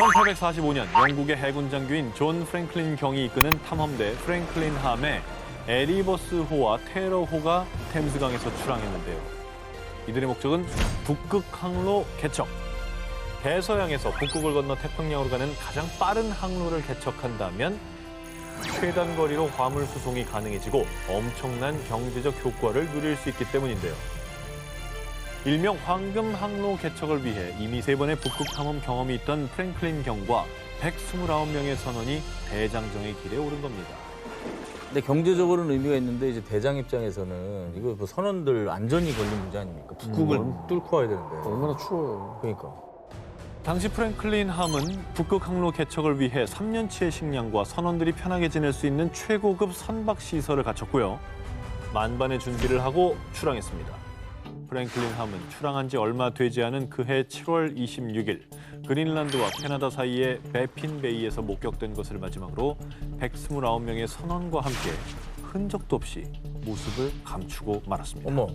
1845년 영국의 해군 장교인 존 프랭클린 경이 이끄는 탐험대 프랭클린함에 에리버스호와 테러호가 템스강에서 출항했는데요. 이들의 목적은 북극 항로 개척. 대서양에서 북극을 건너 태평양으로 가는 가장 빠른 항로를 개척한다면 최단 거리로 화물 수송이 가능해지고 엄청난 경제적 효과를 누릴 수 있기 때문인데요. 일명 황금 항로 개척을 위해 이미 3번의 북극 탐험 경험이 있던 프랭클린 경과 129명의 선원이 대장정의 길에 오른 겁니다. 근데 경제적으로는 의미가 있는데 이제 대장 입장에서는 이거 뭐 선원들 안전이 걸린 문제 아닙니까? 북극을 뚫고 와야 되는데. 얼마나 추워요. 그러니까. 당시 프랭클린함은 북극 항로 개척을 위해 3년치의 식량과 선원들이 편하게 지낼 수 있는 최고급 선박 시설을 갖췄고요. 만반의 준비를 하고 출항했습니다. 프랭클린함은 출항한 지 얼마 되지 않은 그해 7월 26일 그린란드와 캐나다 사이의 베핀베이에서 목격된 것을 마지막으로 129명의 선원과 함께 흔적도 없이 모습을 감추고 말았습니다. 어머.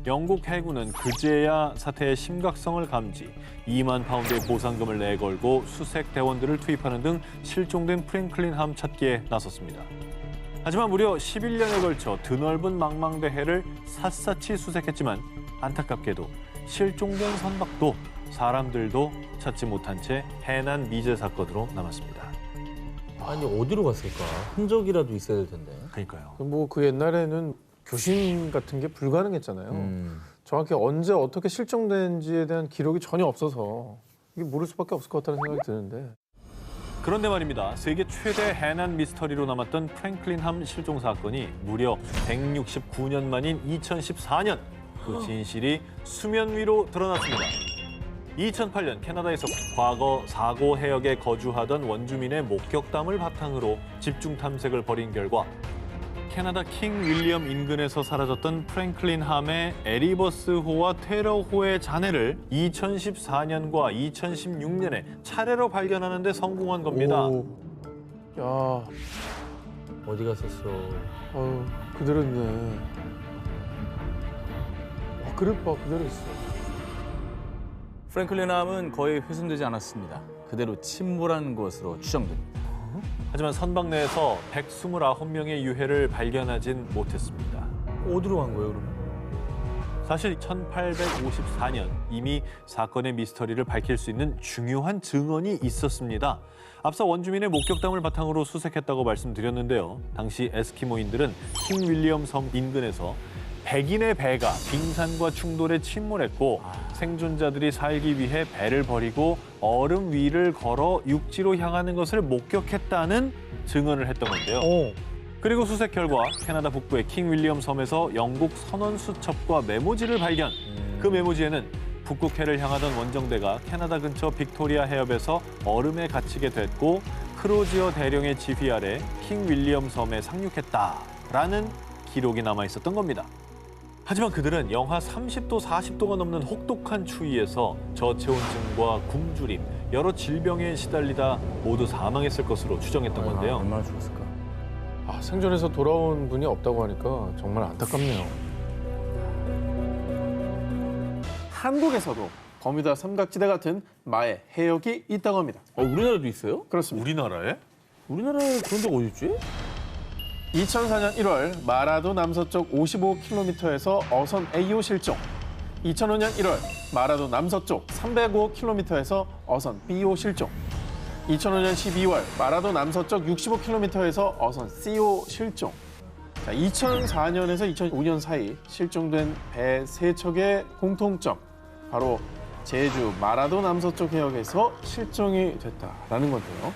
영국 해군은 그제야 사태의 심각성을 감지, 2만 파운드의 보상금을 내걸고 수색 대원들을 투입하는 등 실종된 프랭클린함 찾기에 나섰습니다. 하지만 무려 11년에 걸쳐 드넓은 망망대해를 샅샅이 수색했지만 안타깝게도 실종된 선박도 사람들도 찾지 못한 채 해난 미제 사건으로 남았습니다. 아니 어디로 갔을까? 흔적이라도 있어야 될 텐데. 그러니까요. 뭐 그 옛날에는 교신 같은 게 불가능했잖아요. 정확히 언제 어떻게 실종된지에 대한 기록이 전혀 없어서 이게 모를 수밖에 없을 것 같다는 생각이 드는데. 그런데 말입니다. 세계 최대 해난 미스터리로 남았던 프랭클린함 실종 사건이 무려 169년 만인 2014년 그 진실이 수면 위로 드러났습니다. 2008년 캐나다에서 과거 사고 해역에 거주하던 원주민의 목격담을 바탕으로 집중 탐색을 벌인 결과 캐나다 킹 윌리엄 인근에서 사라졌던 프랭클린함의 에리버스호와 테러호의 잔해를 2014년과 2016년에 차례로 발견하는 데 성공한 겁니다. 오. 야, 어디 갔었어? 아유, 그대로 있네. 아, 그릇 봐, 그대로 있어. 프랭클린함은 거의 훼손되지 않았습니다. 그대로 침몰한 것으로 추정됩니다. 하지만 선박 내에서 129명의 유해를 발견하진 못했습니다. 어디로 간 거예요, 그러면? 사실 1854년 이미 사건의 미스터리를 밝힐 수 있는 중요한 증언이 있었습니다. 앞서 원주민의 목격담을 바탕으로 수색했다고 말씀드렸는데요. 당시 에스키모인들은 킹 윌리엄 섬 인근에서 백인의 배가 빙산과 충돌해 침몰했고 생존자들이 살기 위해 배를 버리고 얼음 위를 걸어 육지로 향하는 것을 목격했다는 증언을 했던 건데요. 그리고 수색 결과 캐나다 북부의 킹 윌리엄 섬에서 영국 선원 수첩과 메모지를 발견. 그 메모지에는 북극해를 향하던 원정대가 캐나다 근처 빅토리아 해협에서 얼음에 갇히게 됐고 크로지어 대령의 지휘 아래 킹 윌리엄 섬에 상륙했다라는 기록이 남아 있었던 겁니다. 하지만 그들은 영하 30도, 40도가 넘는 혹독한 추위에서 저체온증과 굶주림, 여러 질병에 시달리다 모두 사망했을 것으로 추정했던 건데요. 얼마나 죽었을까? 아, 생존해서 돌아온 분이 없다고 하니까 정말 안타깝네요. 한국에서도 버뮤다 삼각지대 같은 마의 해역이 있다고 합니다. 우리나라도 있어요? 그렇습니다. 우리나라에? 우리나라에 그런 데가 어디 있지? 2004년 1월 마라도 남서쪽 55km에서 어선 A호 실종. 2005년 1월 마라도 남서쪽 305km에서 어선 B호 실종. 2005년 12월 마라도 남서쪽 65km에서 어선 C호 실종. 2004년에서 2005년 사이 실종된 배 3척의 공통점. 바로 제주 마라도 남서쪽 해역에서 실종이 됐다라는 건데요.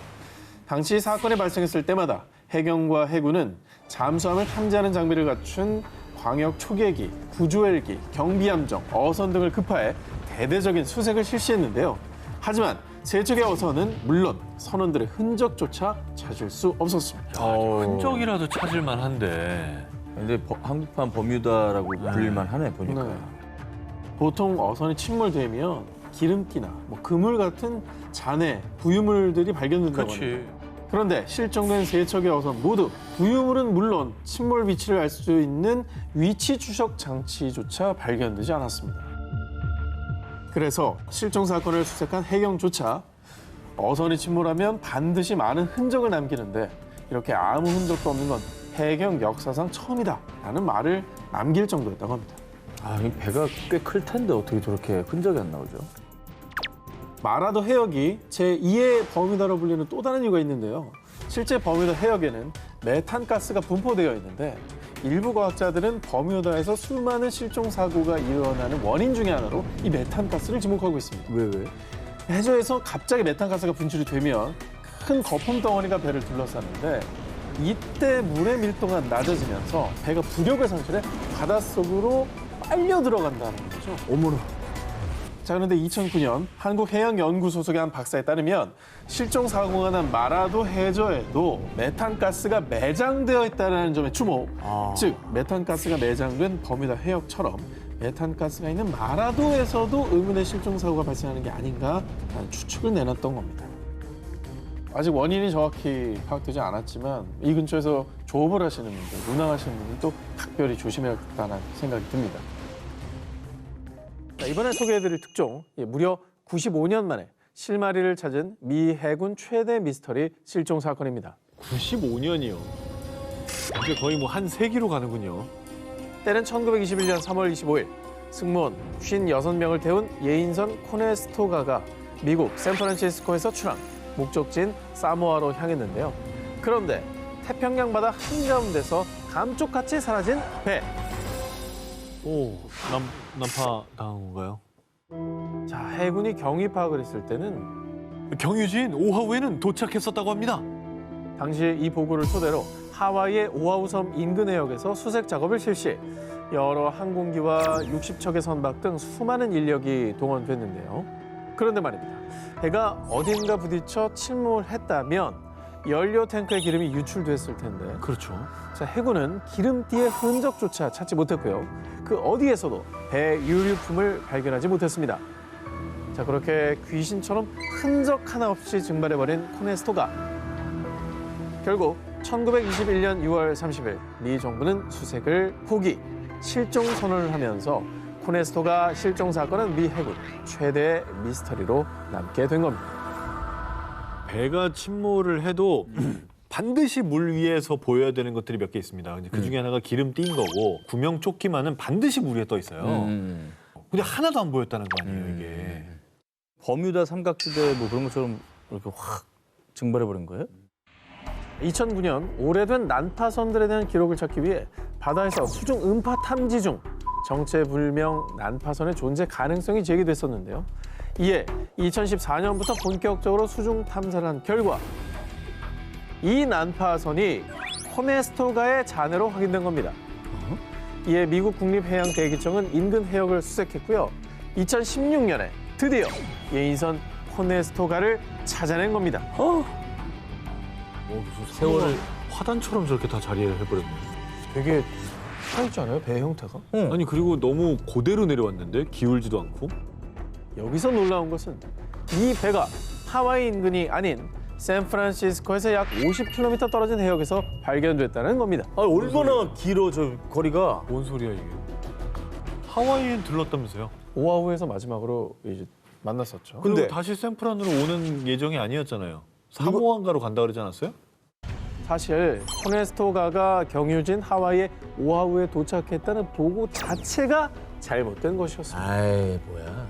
당시 사건이 발생했을 때마다 해경과 해군은 잠수함을 탐지하는 장비를 갖춘 광역 초계기, 구조헬기, 경비함정, 어선 등을 급파해 대대적인 수색을 실시했는데요. 하지만 세 척의 어선은 물론 선원들의 흔적조차 찾을 수 없었습니다. 흔적이라도 찾을 만한데. 근데 한국판 버뮤다라고 불릴만 하네, 보니까. 네. 보통 어선이 침몰되면 기름기나 그물 같은 잔해, 부유물들이 발견된다고 합니다. 그런데 실종된 세 척의 어선 모두 부유물은 물론 침몰 위치를 알 수 있는 위치 추적 장치조차 발견되지 않았습니다. 그래서 실종 사건을 수색한 해경조차 어선이 침몰하면 반드시 많은 흔적을 남기는데 이렇게 아무 흔적도 없는 건 해경 역사상 처음이다라는 말을 남길 정도였다고 합니다. 아, 이 배가 꽤 클 텐데 어떻게 저렇게 흔적이 안 나오죠? 마라도 해역이 제2의 버뮤다로 불리는 또 다른 이유가 있는데요. 실제 버뮤다 해역에는 메탄가스가 분포되어 있는데 일부 과학자들은 버뮤다에서 수많은 실종 사고가 일어나는 원인 중에 하나로 이 메탄가스를 지목하고 있습니다. 왜? 해저에서 갑자기 메탄가스가 분출이 되면 큰 거품 덩어리가 배를 둘러싸는데 이때 물의 밀도가 낮아지면서 배가 부력을 상실해 바닷속으로 빨려 들어간다는 거죠. 어머나. 자, 그런데 2009년 한국해양연구소 소속의 한 박사에 따르면 실종 사고가 난 마라도 해저에도 메탄가스가 매장되어 있다는 점에 주목. 즉, 메탄가스가 매장된 버뮤다 해역처럼 메탄가스가 있는 마라도에서도 의문의 실종 사고가 발생하는 게 아닌가라는 추측을 내놨던 겁니다. 아직 원인이 정확히 파악되지 않았지만 이 근처에서 조업을 하시는 분들, 운항하시는 분들도 각별히 조심해야겠다는 생각이 듭니다. 자, 이번에 소개해드릴 특종, 무려 95년 만에 실마리를 찾은 미 해군 최대 미스터리 실종 사건입니다. 95년이요. 이제 거의 뭐 한 세기로 가는군요. 때는 1921년 3월 25일 승무원 56명을 태운 예인선 코네스토가가 미국 샌프란시스코에서 출항, 목적지인 사모아로 향했는데요. 그런데 태평양 바다 한가운데서 감쪽같이 사라진 배. 오, 난파 당한 건가요? 자, 해군이 경위 파악을 했을 때는 경유지인 오하우에는 도착했었다고 합니다. 당시 이 보고를 토대로 하와이의 오아후 섬 인근 해역에서 수색 작업을 실시. 여러 항공기와 60척의 선박 등 수많은 인력이 동원됐는데요. 그런데 말입니다. 배가 어딘가 부딪혀 침몰했다면 연료 탱크의 기름이 유출됐을 텐데. 그렇죠. 자, 해군은 기름띠의 흔적조차 찾지 못했고요. 그 어디에서도 배 유류품을 발견하지 못했습니다. 자, 그렇게 귀신처럼 흔적 하나 없이 증발해버린 코네스토가. 결국 1921년 6월 30일 미 정부는 수색을 포기, 실종 선언을 하면서 코네스토가 실종 사건은 미 해군 최대의 미스터리로 남게 된 겁니다. 배가 침몰을 해도 반드시 물 위에서 보여야 되는 것들이 몇 개 있습니다. 그 중에 하나가 기름띠인 거고 구명조끼만은 반드시 물 위에 떠 있어요. 근데 하나도 안 보였다는 거 아니에요, 이게. 버뮤다 삼각지대 뭐 그런 것처럼 이렇게 확 증발해버린 거예요? 2009년 오래된 난파선들에 대한 기록을 찾기 위해 바다에서 수중 음파 탐지 중 정체불명 난파선의 존재 가능성이 제기됐었는데요. 이에 2014년부터 본격적으로 수중 탐사를 한 결과 이 난파선이 코네스토가의 잔해로 확인된 겁니다. 이에 미국 국립해양대기청은 인근 해역을 수색했고요. 2016년에 드디어 예인선 코네스토가를 찾아낸 겁니다. 무슨 세월을 화단처럼 저렇게 다 자리를 해버렸네. 되게 살지 않아요? 배 형태가? 아니 그리고 너무 그대로 내려왔는데 기울지도 않고. 여기서 놀라운 것은 이 배가 하와이 인근이 아닌 샌프란시스코에서 약 50km 떨어진 해역에서 발견됐다는 겁니다. 아, 얼마나 길어 저 거리가? 뭔 소리야 이게? 하와이엔 들렀다면서요? 오아후에서 마지막으로 이제 만났었죠. 근데 근데- 다시 샌프란으로 오는 예정이 아니었잖아요. 사모안가로 간다 그러지 않았어요? 사실 코네스토가가 경유진 하와이의 오아후에 도착했다는 보고 자체가 잘못된 것이었습니다. 아이, 뭐야.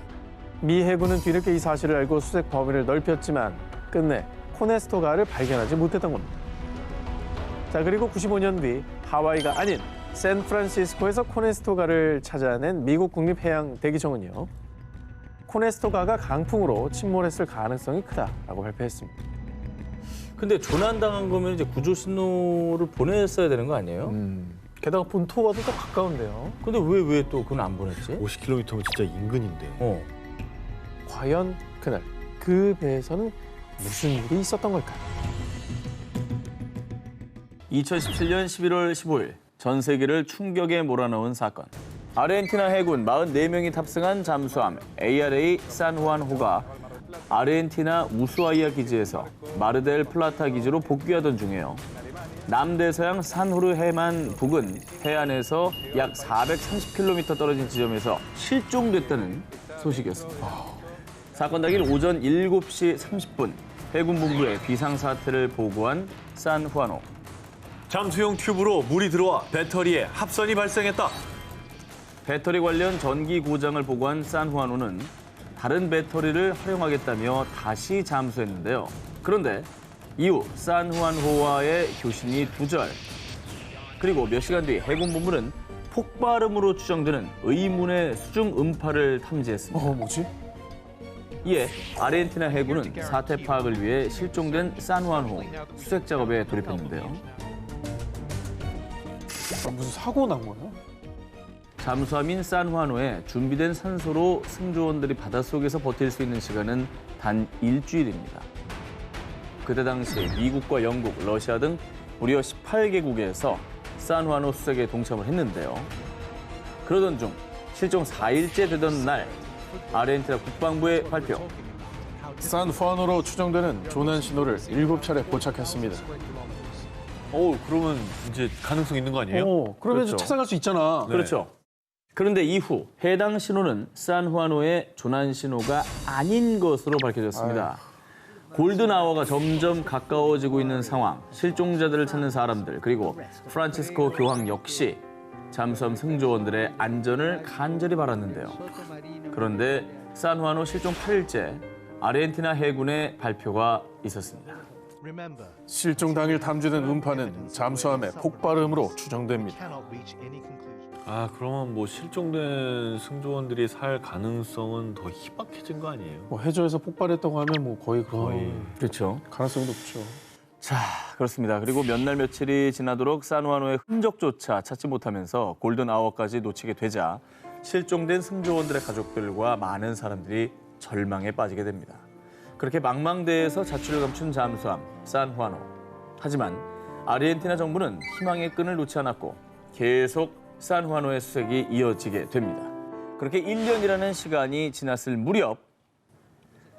미 해군은 뒤늦게 이 사실을 알고 수색 범위를 넓혔지만 끝내 코네스토가를 발견하지 못했던 겁니다. 자, 그리고 95년 뒤 하와이가 아닌 샌프란시스코에서 코네스토가를 찾아낸 미국 국립해양대기청은요. 코네스토가가 강풍으로 침몰했을 가능성이 크다라고 발표했습니다. 근데 조난당한 거면 이제 구조 신호를 보냈어야 되는 거 아니에요? 게다가 본토와도 더 가까운데요. 근데 왜 또 그건 안 보냈지? 50km면 진짜 인근인데. 과연 그날 그 배에서는 무슨 일이 있었던 걸까요? 2017년 11월 15일 전 세계를 충격에 몰아넣은 사건. 아르헨티나 해군 44명이 탑승한 잠수함 ARA 산후안호가 아르헨티나 우수아이아 기지에서 마르델 플라타 기지로 복귀하던 중에요. 남대서양 산후르 해만 부근 해안에서 약 430km 떨어진 지점에서 실종됐다는 소식이었습니다. 사건 당일 오전 7시 30분 해군본부에 비상사태를 보고한 산후아노. 잠수용 튜브로 물이 들어와 배터리에 합선이 발생했다. 배터리 관련 전기 고장을 보고한 산후아노는 다른 배터리를 활용하겠다며 다시 잠수했는데요. 그런데 이후 산후안호와의 교신이 두절. 그리고 몇 시간 뒤 해군본부는 폭발음으로 추정되는 의문의 수중 음파를 탐지했습니다. 뭐지? 이에 아르헨티나 해군은 사태 파악을 위해 실종된 산후안호 수색 작업에 돌입했는데요. 무슨 사고 난 거예요? 잠수함인 산후아노에 준비된 산소로 승조원들이 바닷속에서 버틸 수 있는 시간은 단 일주일입니다. 그때 당시 미국과 영국, 러시아 등 무려 18개국에서 산후아노 수색에 동참을 했는데요. 그러던 중 실종 4일째 되던 날 아르헨티나 국방부의 발표. 산후아노로 추정되는 조난 신호를 7차례 포착했습니다. 그러면 이제 가능성 있는 거 아니에요? 그러면 그렇죠. 찾아갈 수 있잖아. 네. 그렇죠. 그런데 이후 해당 신호는 산후아노의 조난 신호가 아닌 것으로 밝혀졌습니다. 골든아워가 점점 가까워지고 있는 상황, 실종자들을 찾는 사람들, 그리고 프란치스코 교황 역시 잠수함 승조원들의 안전을 간절히 바랐는데요. 그런데 산후아노 실종 8일째 아르헨티나 해군의 발표가 있었습니다. 실종 당일 탐지된 음파는 잠수함의 폭발음으로 추정됩니다. 그러면 뭐 실종된 승조원들이 살 가능성은 더 희박해진 거 아니에요? 해저에서 폭발했다고 하면 뭐 거의 그런 그렇죠. 가능성이 높죠. 자, 그렇습니다. 그리고 몇 날 며칠이 지나도록 산후아노의 흔적조차 찾지 못하면서 골든아워까지 놓치게 되자 실종된 승조원들의 가족들과 많은 사람들이 절망에 빠지게 됩니다. 그렇게 망망대해에서 자취를 감춘 잠수함 산후아노. 하지만 아르헨티나 정부는 희망의 끈을 놓지 않았고 계속 산후아노의 수색이 이어지게 됩니다. 그렇게 1년이라는 시간이 지났을 무렵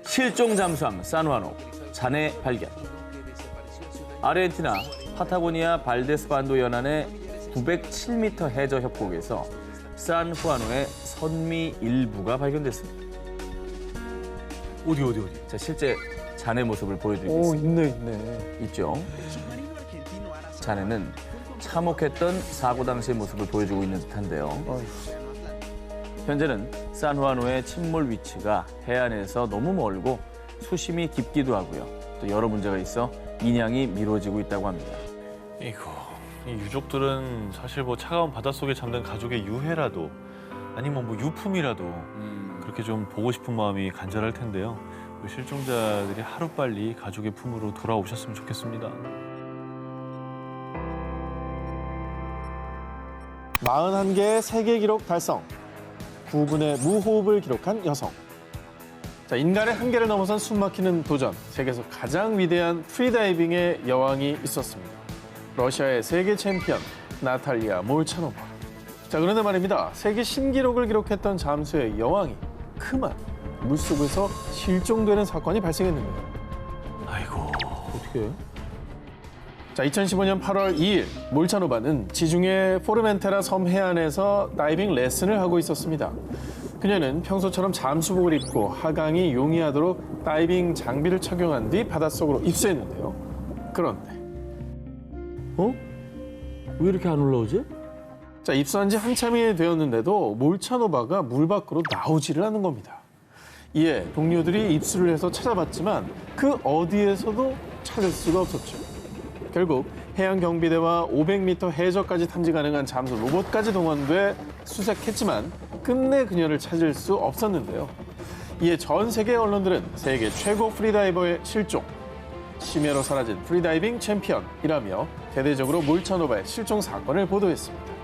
실종 잠수함 산후아노 잔해 발견. 아르헨티나 파타고니아 발데스반도 연안의 907m 해저 협곡에서 산후아노의 선미 일부가 발견됐습니다. 어디? 자, 실제 잔해 모습을 보여드리겠습니다. 있네. 있죠. 잔해는 참혹했던 사고 당시의 모습을 보여주고 있는 듯한데요. 현재는 산후아노의 침몰 위치가 해안에서 너무 멀고 수심이 깊기도 하고요. 또 여러 문제가 있어 인양이 미뤄지고 있다고 합니다. 이거 이 유족들은 사실 뭐 차가운 바닷속에 잠든 가족의 유해라도 아니면 뭐 유품이라도 그렇게 좀 보고 싶은 마음이 간절할 텐데요. 우리 실종자들이 하루빨리 가족의 품으로 돌아오셨으면 좋겠습니다. 41개의 세계 기록 달성. 9분의 무호흡을 기록한 여성. 자, 인간의 한계를 넘어선 숨막히는 도전. 세계에서 가장 위대한 프리다이빙의 여왕이 있었습니다. 러시아의 세계 챔피언 나탈리아 몰차노바. 자, 그런데 말입니다. 세계 신기록을 기록했던 잠수의 여왕이 그만 물속에서 실종되는 사건이 발생했는데요. 아이고. 어떻게? 자, 2015년 8월 2일 몰차노바는 지중해 포르멘테라 섬 해안에서 다이빙 레슨을 하고 있었습니다. 그녀는 평소처럼 잠수복을 입고 하강이 용이하도록 다이빙 장비를 착용한 뒤 바닷속으로 입수했는데요. 그런데 왜 이렇게 안 올라오지? 자, 입수한 지 한참이 되었는데도 몰차노바가 물 밖으로 나오지를 않는 겁니다. 이에 동료들이 입수를 해서 찾아봤지만 그 어디에서도 찾을 수가 없었죠. 결국 해양경비대와 500m 해저까지 탐지 가능한 잠수 로봇까지 동원돼 수색했지만 끝내 그녀를 찾을 수 없었는데요. 이에 전 세계 언론들은 세계 최고 프리다이버의 실종, 심해로 사라진 프리다이빙 챔피언이라며 대대적으로 몰차노바의 실종 사건을 보도했습니다.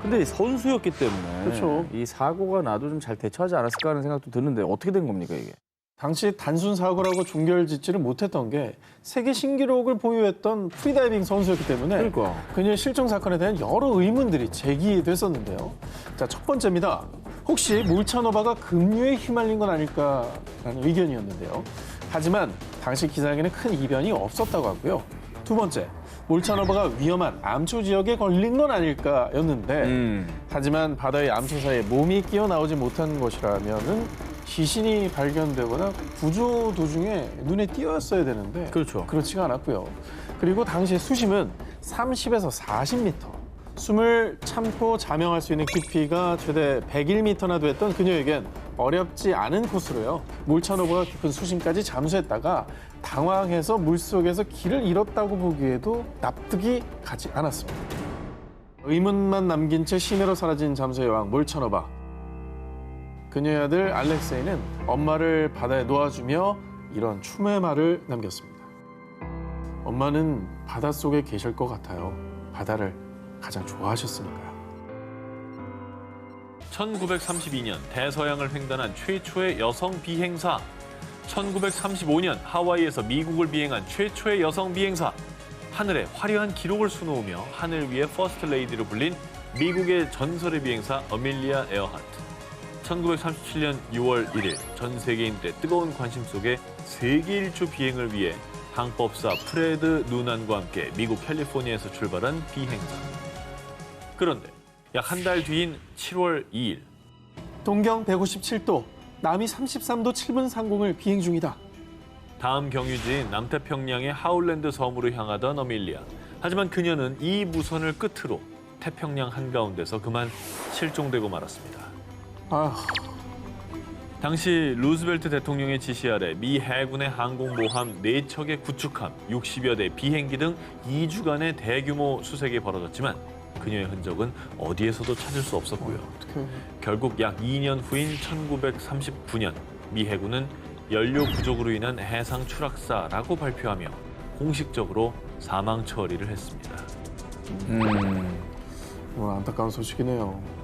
근데 선수였기 때문에 그렇죠. 이 사고가 나도 좀 잘 대처하지 않았을까 하는 생각도 드는데 어떻게 된 겁니까 이게? 당시 단순 사고라고 종결짓지를 못했던 게 세계 신기록을 보유했던 프리다이빙 선수였기 때문에 그러니까. 그녀의 실종 사건에 대한 여러 의문들이 제기됐었는데요. 자, 첫 번째입니다. 혹시 몰차노바가 급류에 휘말린 건 아닐까라는 의견이었는데요. 하지만 당시 기상에는 큰 이변이 없었다고 하고요. 두 번째, 몰차노바가 위험한 암초 지역에 걸린 건 아닐까였는데 하지만 바다의 암초 사이에 몸이 끼어 나오지 못한 것이라면은 시신이 발견되거나 구조 도중에 눈에 띄었어야 되는데 그렇죠. 그렇지가 않았고요. 그리고 당시의 수심은 30에서 40m. 숨을 참고 자명할 수 있는 깊이가 최대 101m나 됐던 그녀에겐 어렵지 않은 코스로요. 몰차노바가 깊은 수심까지 잠수했다가 당황해서 물속에서 길을 잃었다고 보기에도 납득이 가지 않았습니다. 의문만 남긴 채 심해로 사라진 잠수의 여왕 몰차노바. 그녀의 아들 알렉세이는 엄마를 바다에 놓아주며 이런 추모의 말을 남겼습니다. 엄마는 바닷속에 계실 것 같아요. 바다를 가장 좋아하셨으니까요. 1932년 대서양을 횡단한 최초의 여성 비행사. 1935년 하와이에서 미국을 비행한 최초의 여성 비행사. 하늘에 화려한 기록을 수놓으며 하늘 위의 퍼스트 레이디로 불린 미국의 전설의 비행사 어밀리아 에어하트. 1937년 6월 1일 전 세계인들의 뜨거운 관심 속에 세계 일주 비행을 위해 항법사 프레드 누난과 함께 미국 캘리포니아에서 출발한 비행사. 그런데 약 한 달 뒤인 7월 2일 동경 157도, 남이 33도 7분 상공을 비행 중이다. 다음 경유지인 남태평양의 하울랜드 섬으로 향하던 어밀리아. 하지만 그녀는 이 무선을 끝으로 태평양 한가운데서 그만 실종되고 말았습니다. 아휴, 당시 루즈벨트 대통령의 지시 아래 미 해군의 항공모함 4척의 구축함, 60여 대 비행기 등 2주간의 대규모 수색이 벌어졌지만 그녀의 흔적은 어디에서도 찾을 수 없었고요. 어떡해. 결국 약 2년 후인 1939년 미 해군은 연료 부족으로 인한 해상 추락사라고 발표하며 공식적으로 사망 처리를 했습니다. 오늘 안타까운 소식이네요.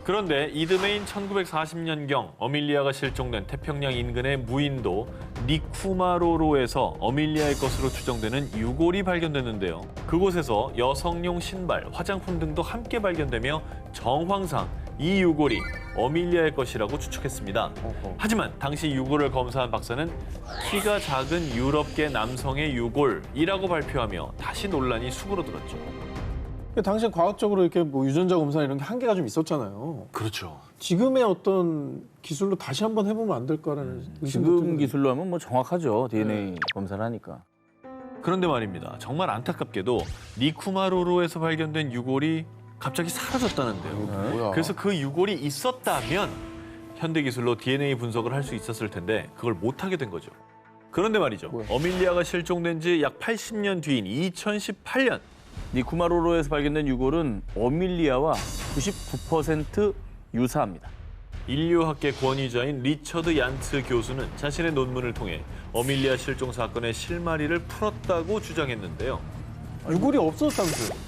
그런데 이듬해인 1940년경 어밀리아가 실종된 태평양 인근의 무인도 니쿠마로로에서 어밀리아의 것으로 추정되는 유골이 발견됐는데요. 그곳에서 여성용 신발, 화장품 등도 함께 발견되며 정황상 이 유골이 어밀리아의 것이라고 추측했습니다. 하지만 당시 유골을 검사한 박사는 키가 작은 유럽계 남성의 유골이라고 발표하며 다시 논란이 수그러들었죠. 당시에 과학적으로 이렇게 뭐 유전자 검사 이런 게 한계가 좀 있었잖아요. 그렇죠. 지금의 어떤 기술로 다시 한번 해보면 안 될까라는 의심도 지금 드는 기술로 하면 뭐 정확하죠. DNA 검사를 하니까. 그런데 말입니다. 정말 안타깝게도 니쿠마로로에서 발견된 유골이 갑자기 사라졌다는데요. 뭐야. 그래서 그 유골이 있었다면 현대 기술로 DNA 분석을 할 수 있었을 텐데 그걸 못하게 된 거죠. 그런데 말이죠. 뭐야. 어밀리아가 실종된 지 약 80년 뒤인 2018년 니쿠마로로에서 발견된 유골은 어밀리아와 99% 유사합니다. 인류학계 권위자인 리처드 얀츠 교수는 자신의 논문을 통해 어밀리아 실종 사건의 실마리를 풀었다고 주장했는데요. 유골이 없었다면서요.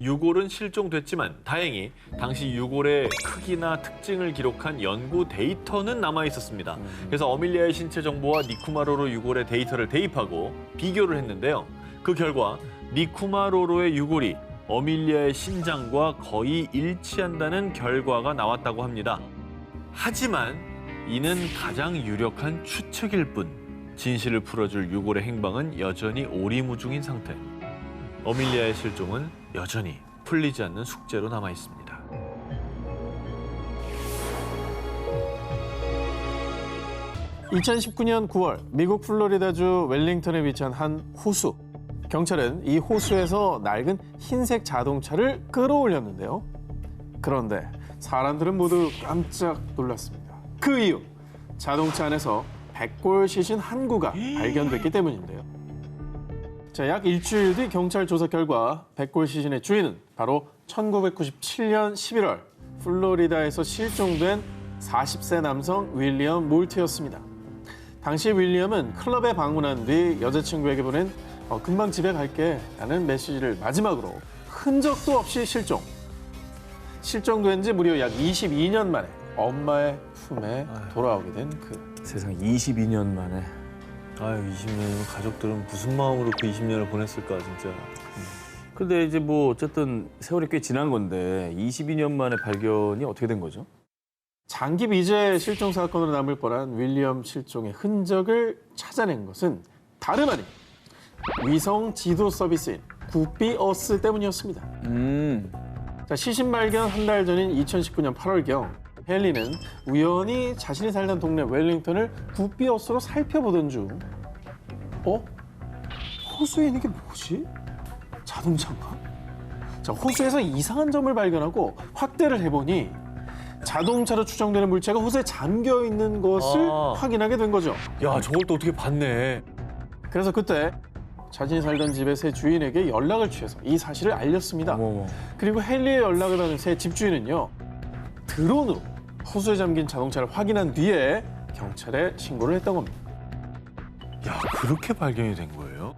유골은 실종됐지만 다행히 당시 유골의 크기나 특징을 기록한 연구 데이터는 남아 있었습니다. 그래서 어밀리아의 신체 정보와 니쿠마로로 유골의 데이터를 대입하고 비교를 했는데요. 그 결과 니쿠마로로의 유골이 어밀리아의 신장과 거의 일치한다는 결과가 나왔다고 합니다. 하지만 이는 가장 유력한 추측일 뿐 진실을 풀어줄 유골의 행방은 여전히 오리무중인 상태. 어밀리아의 실종은 여전히 풀리지 않는 숙제로 남아 있습니다. (2019년 9월) 미국 플로리다주 웰링턴에 위치한 한 호수. 경찰은 이 호수에서 낡은 흰색 자동차를 끌어올렸는데요. 그런데 사람들은 모두 깜짝 놀랐습니다. 그 이유, 자동차 안에서 백골 시신 한 구가 발견됐기 때문인데요. 자, 약 일주일 뒤 경찰 조사 결과 백골 시신의 주인은 바로 1997년 11월 플로리다에서 실종된 40세 남성 윌리엄 몰트였습니다. 당시 윌리엄은 클럽에 방문한 뒤 여자친구에게 보낸 금방 집에 갈게 라는 메시지를 마지막으로 흔적도 없이 실종. 실종된 지 무려 약 22년 만에 엄마의 품에 돌아오게 된 그. 세상 22년 만에. 아유, 20년이면 가족들은 무슨 마음으로 그 20년을 보냈을까, 진짜. 근데 이제 뭐 어쨌든 세월이 꽤 지난 건데 22년 만에 발견이 어떻게 된 거죠? 장기 미제 실종 사건으로 남을 뻔한 윌리엄 실종의 흔적을 찾아낸 것은 다름 아닌 위성 지도 서비스인 구피어스 때문이었습니다. 자, 시신 발견 한 달 전인 2019년 8월경 헨리는 우연히 자신이 살던 동네 웰링턴을 굿비어스로 살펴보던 중 호수에 있는 게 뭐지? 자동차인가? 자, 호수에서 이상한 점을 발견하고 확대를 해보니 자동차로 추정되는 물체가 호수에 잠겨 있는 것을 확인하게 된 거죠. 야, 저걸 또 어떻게 봤네. 그래서 그때 자신이 살던 집의 새 주인에게 연락을 취해서 이 사실을 알렸습니다. 어머. 그리고 헨리의 연락을 받은 새 집주인은요, 드론으로 호수에 잠긴 자동차를 확인한 뒤에 경찰에 신고를 했다고 합니다. 야, 그렇게 발견이 된 거예요?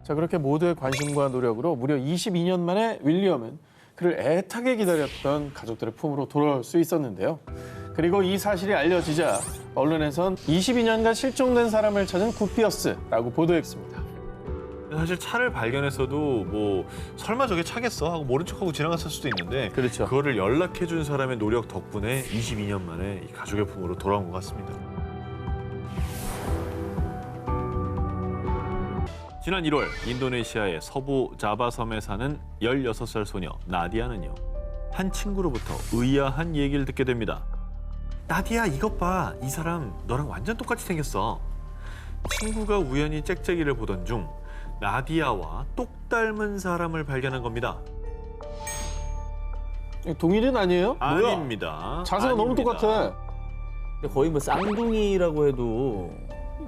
자, 그렇게 모두의 관심과 노력으로 무려 22년 만에 윌리엄은 그를 애타게 기다렸던 가족들의 품으로 돌아올 수 있었는데요. 그리고 이 사실이 알려지자 언론에선 22년간 실종된 사람을 찾은 굿비어스라고 보도했습니다. 사실 차를 발견했어도 뭐 설마 저게 차겠어 하고 모른 척하고 지나갔을 수도 있는데 그렇죠. 그거를 연락해 준 사람의 노력 덕분에 22년 만에 이 가족의 품으로 돌아온 것 같습니다. 지난 1월 인도네시아의 서부 자바 섬에 사는 16살 소녀 나디아는요. 한 친구로부터 의아한 얘기를 듣게 됩니다. 나디아 이것 봐. 이 사람 너랑 완전 똑같이 생겼어. 친구가 우연히 짹짹이를 보던 중 나디아와 똑 닮은 사람을 발견한 겁니다. 동일인 아니에요? 아닙니다. 자세가 너무 아닙니다. 똑같아. 근데 거의 뭐 쌍둥이라고 해도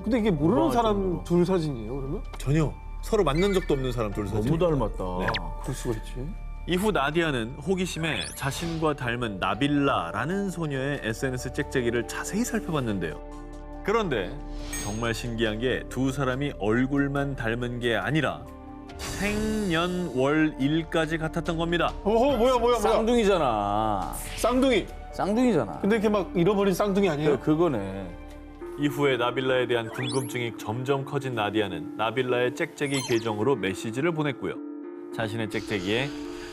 근데 이게 모르는 맞아. 사람 둘 사진이에요, 그러면? 전혀 서로 만난 적도 없는 사람 둘 사진. 너무 닮았다. 네. 그럴 수가 있지. 이후 나디아는 호기심에 자신과 닮은 나빌라라는 소녀의 SNS 짹짹이를 자세히 살펴봤는데요. 그런데 정말 신기한 게 두 사람이 얼굴만 닮은 게 아니라 생년월일까지 같았던 겁니다. 어허, 뭐야. 쌍둥이잖아. 쌍둥이. 쌍둥이잖아. 근데 이렇게 막 잃어버린 쌍둥이 아니에요? 그거네. 이후에 나빌라에 대한 궁금증이 점점 커진 나디아는 나빌라의 짹짹이 계정으로 메시지를 보냈고요. 자신의 짹짹이에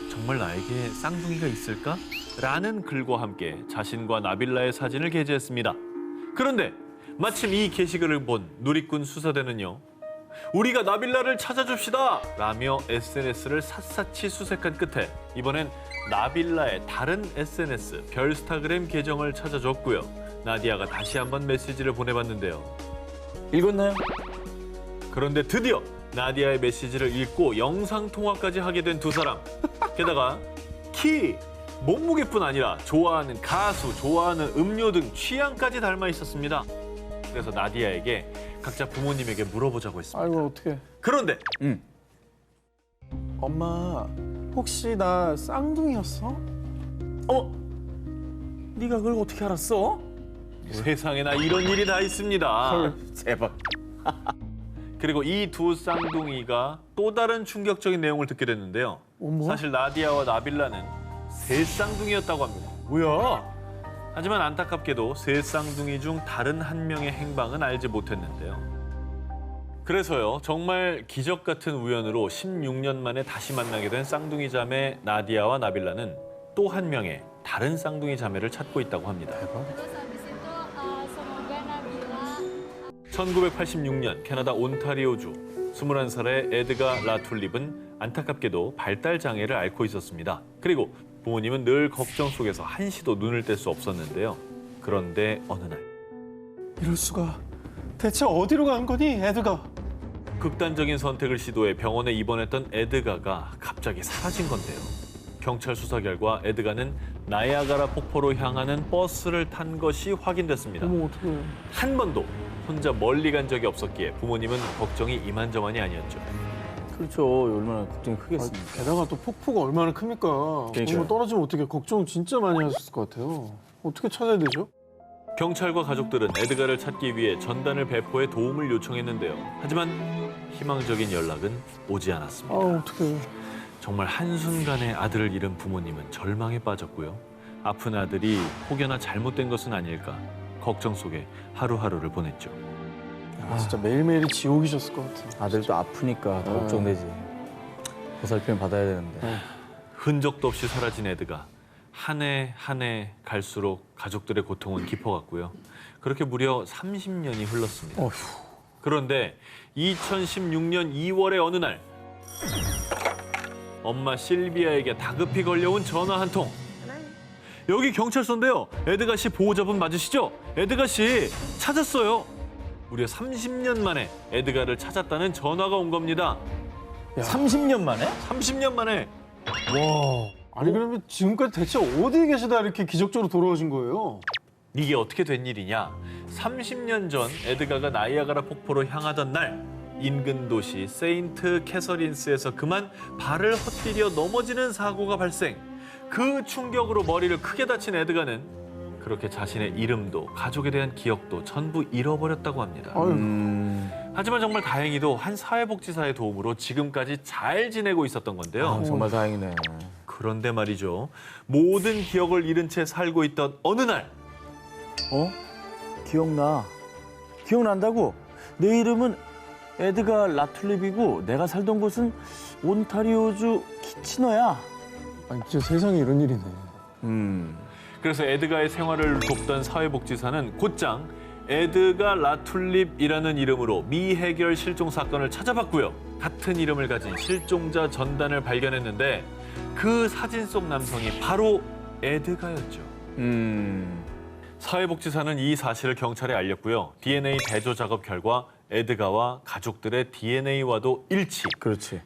정말 나에게 쌍둥이가 있을까? 라는 글과 함께 자신과 나빌라의 사진을 게재했습니다. 그런데 마침 이 게시글을 본 누리꾼 수사대는요. 우리가 나빌라를 찾아줍시다! 라며 SNS를 샅샅이 수색한 끝에 이번엔 나빌라의 다른 SNS 별스타그램 계정을 찾아줬고요. 나디아가 다시 한번 메시지를 보내봤는데요. 읽었나요? 그런데 드디어 나디아의 메시지를 읽고 영상통화까지 하게 된 두 사람. 게다가 키, 몸무게뿐 아니라 좋아하는 가수, 좋아하는 음료 등 취향까지 닮아 있었습니다. 그래서 나디아에게 각자 부모님에게 물어보자고 했습니다. 아이고, 어떡해. 그런데 응. 엄마, 혹시 나 쌍둥이였어? 네가 그걸 어떻게 알았어? 세상에나 이런 일이 다 있습니다. 대박. 그리고 이 두 쌍둥이가 또 다른 충격적인 내용을 듣게 됐는데요. 어머? 사실 나디아와 나빌라는 세 쌍둥이였다고 합니다. 뭐야? 하지만 안타깝게도 세 쌍둥이 중 다른 한 명의 행방은 알지 못했는데요. 그래서요, 정말 기적 같은 우연으로 16년 만에 다시 만나게 된 쌍둥이 자매 나디아와 나빌라는 또 한 명의 다른 쌍둥이 자매를 찾고 있다고 합니다. Terus habis itu semoga Nabila 1986년 캐나다 온타리오주 21살의 에드가 라툴립은 안타깝게도 발달 장애를 앓고 있었습니다. 그리고 부모님은 늘 걱정 속에서 한시도 눈을 뗄 수 없었는데요. 그런데 어느 날 이럴 수가. 대체 어디로 간 거니, 에드가? 극단적인 선택을 시도해 병원에 입원했던 에드가가 갑자기 사라진 건데요. 경찰 수사 결과 에드가는 나이아가라 폭포로 향하는 버스를 탄 것이 확인됐습니다. 어머, 어떡해. 한 번도 혼자 멀리 간 적이 없었기에 부모님은 걱정이 이만저만이 아니었죠. 그렇죠. 얼마나 걱정이 크겠습니까? 게다가 또 폭포가 얼마나 큽니까? 그러니까요. 정말 떨어지면 어떻게 걱정 진짜 많이 하셨을 것 같아요. 어떻게 찾아야 되죠? 경찰과 가족들은 에드가를 찾기 위해 전단을 배포해 도움을 요청했는데요. 하지만 희망적인 연락은 오지 않았습니다. 어떡해. 정말 한순간에 아들을 잃은 부모님은 절망에 빠졌고요. 아픈 아들이 혹여나 잘못된 것은 아닐까 걱정 속에 하루하루를 보냈죠. 진짜 매일매일이 지옥이셨을 것 같아. 아들도 아프니까 더 걱정되지. 보살핌 받아야 되는데. 흔적도 없이 사라진 에드가 한 해 한 해 갈수록 가족들의 고통은 깊어갔고요. 그렇게 무려 30년이 흘렀습니다. 그런데 2016년 2월의 어느 날 엄마 실비아에게 다급히 걸려온 전화 한 통. 여기 경찰서인데요. 에드가 씨 보호자분 맞으시죠? 에드가 씨 찾았어요. 무려 30년 만에 에드가를 찾았다는 전화가 온 겁니다. 30년 만에? 30년 만에. 아니 그러면 지금까지 대체 어디에 계시다 이렇게 기적적으로 돌아오신 거예요? 이게 어떻게 된 일이냐? 30년 전 에드가가 나이아가라 폭포로 향하던 날 인근 도시 세인트 캐서린스에서 그만 발을 헛디뎌 넘어지는 사고가 발생. 그 충격으로 머리를 크게 다친 에드가는 그렇게 자신의 이름도 가족에 대한 기억도 전부 잃어버렸다고 합니다. 하지만 정말 다행히도 한 사회복지사의 도움으로 지금까지 잘 지내고 있었던 건데요. 정말 다행이네. 그런데 말이죠. 모든 기억을 잃은 채 살고 있던 어느 날 기억난다고? 내 이름은 에드가 라툴립이고 내가 살던 곳은 온타리오주 키치너야. 아니 진짜 세상에 이런 일이네. 그래서 에드가의 생활을 돕던 사회복지사는 곧장 에드가 라툴립이라는 이름으로 미해결 실종 사건을 찾아봤고요. 같은 이름을 가진 실종자 전단을 발견했는데 그 사진 속 남성이 바로 에드가였죠. 사회복지사는 이 사실을 경찰에 알렸고요. DNA 대조 작업 결과 에드가와 가족들의 DNA와도 일치. 그렇지.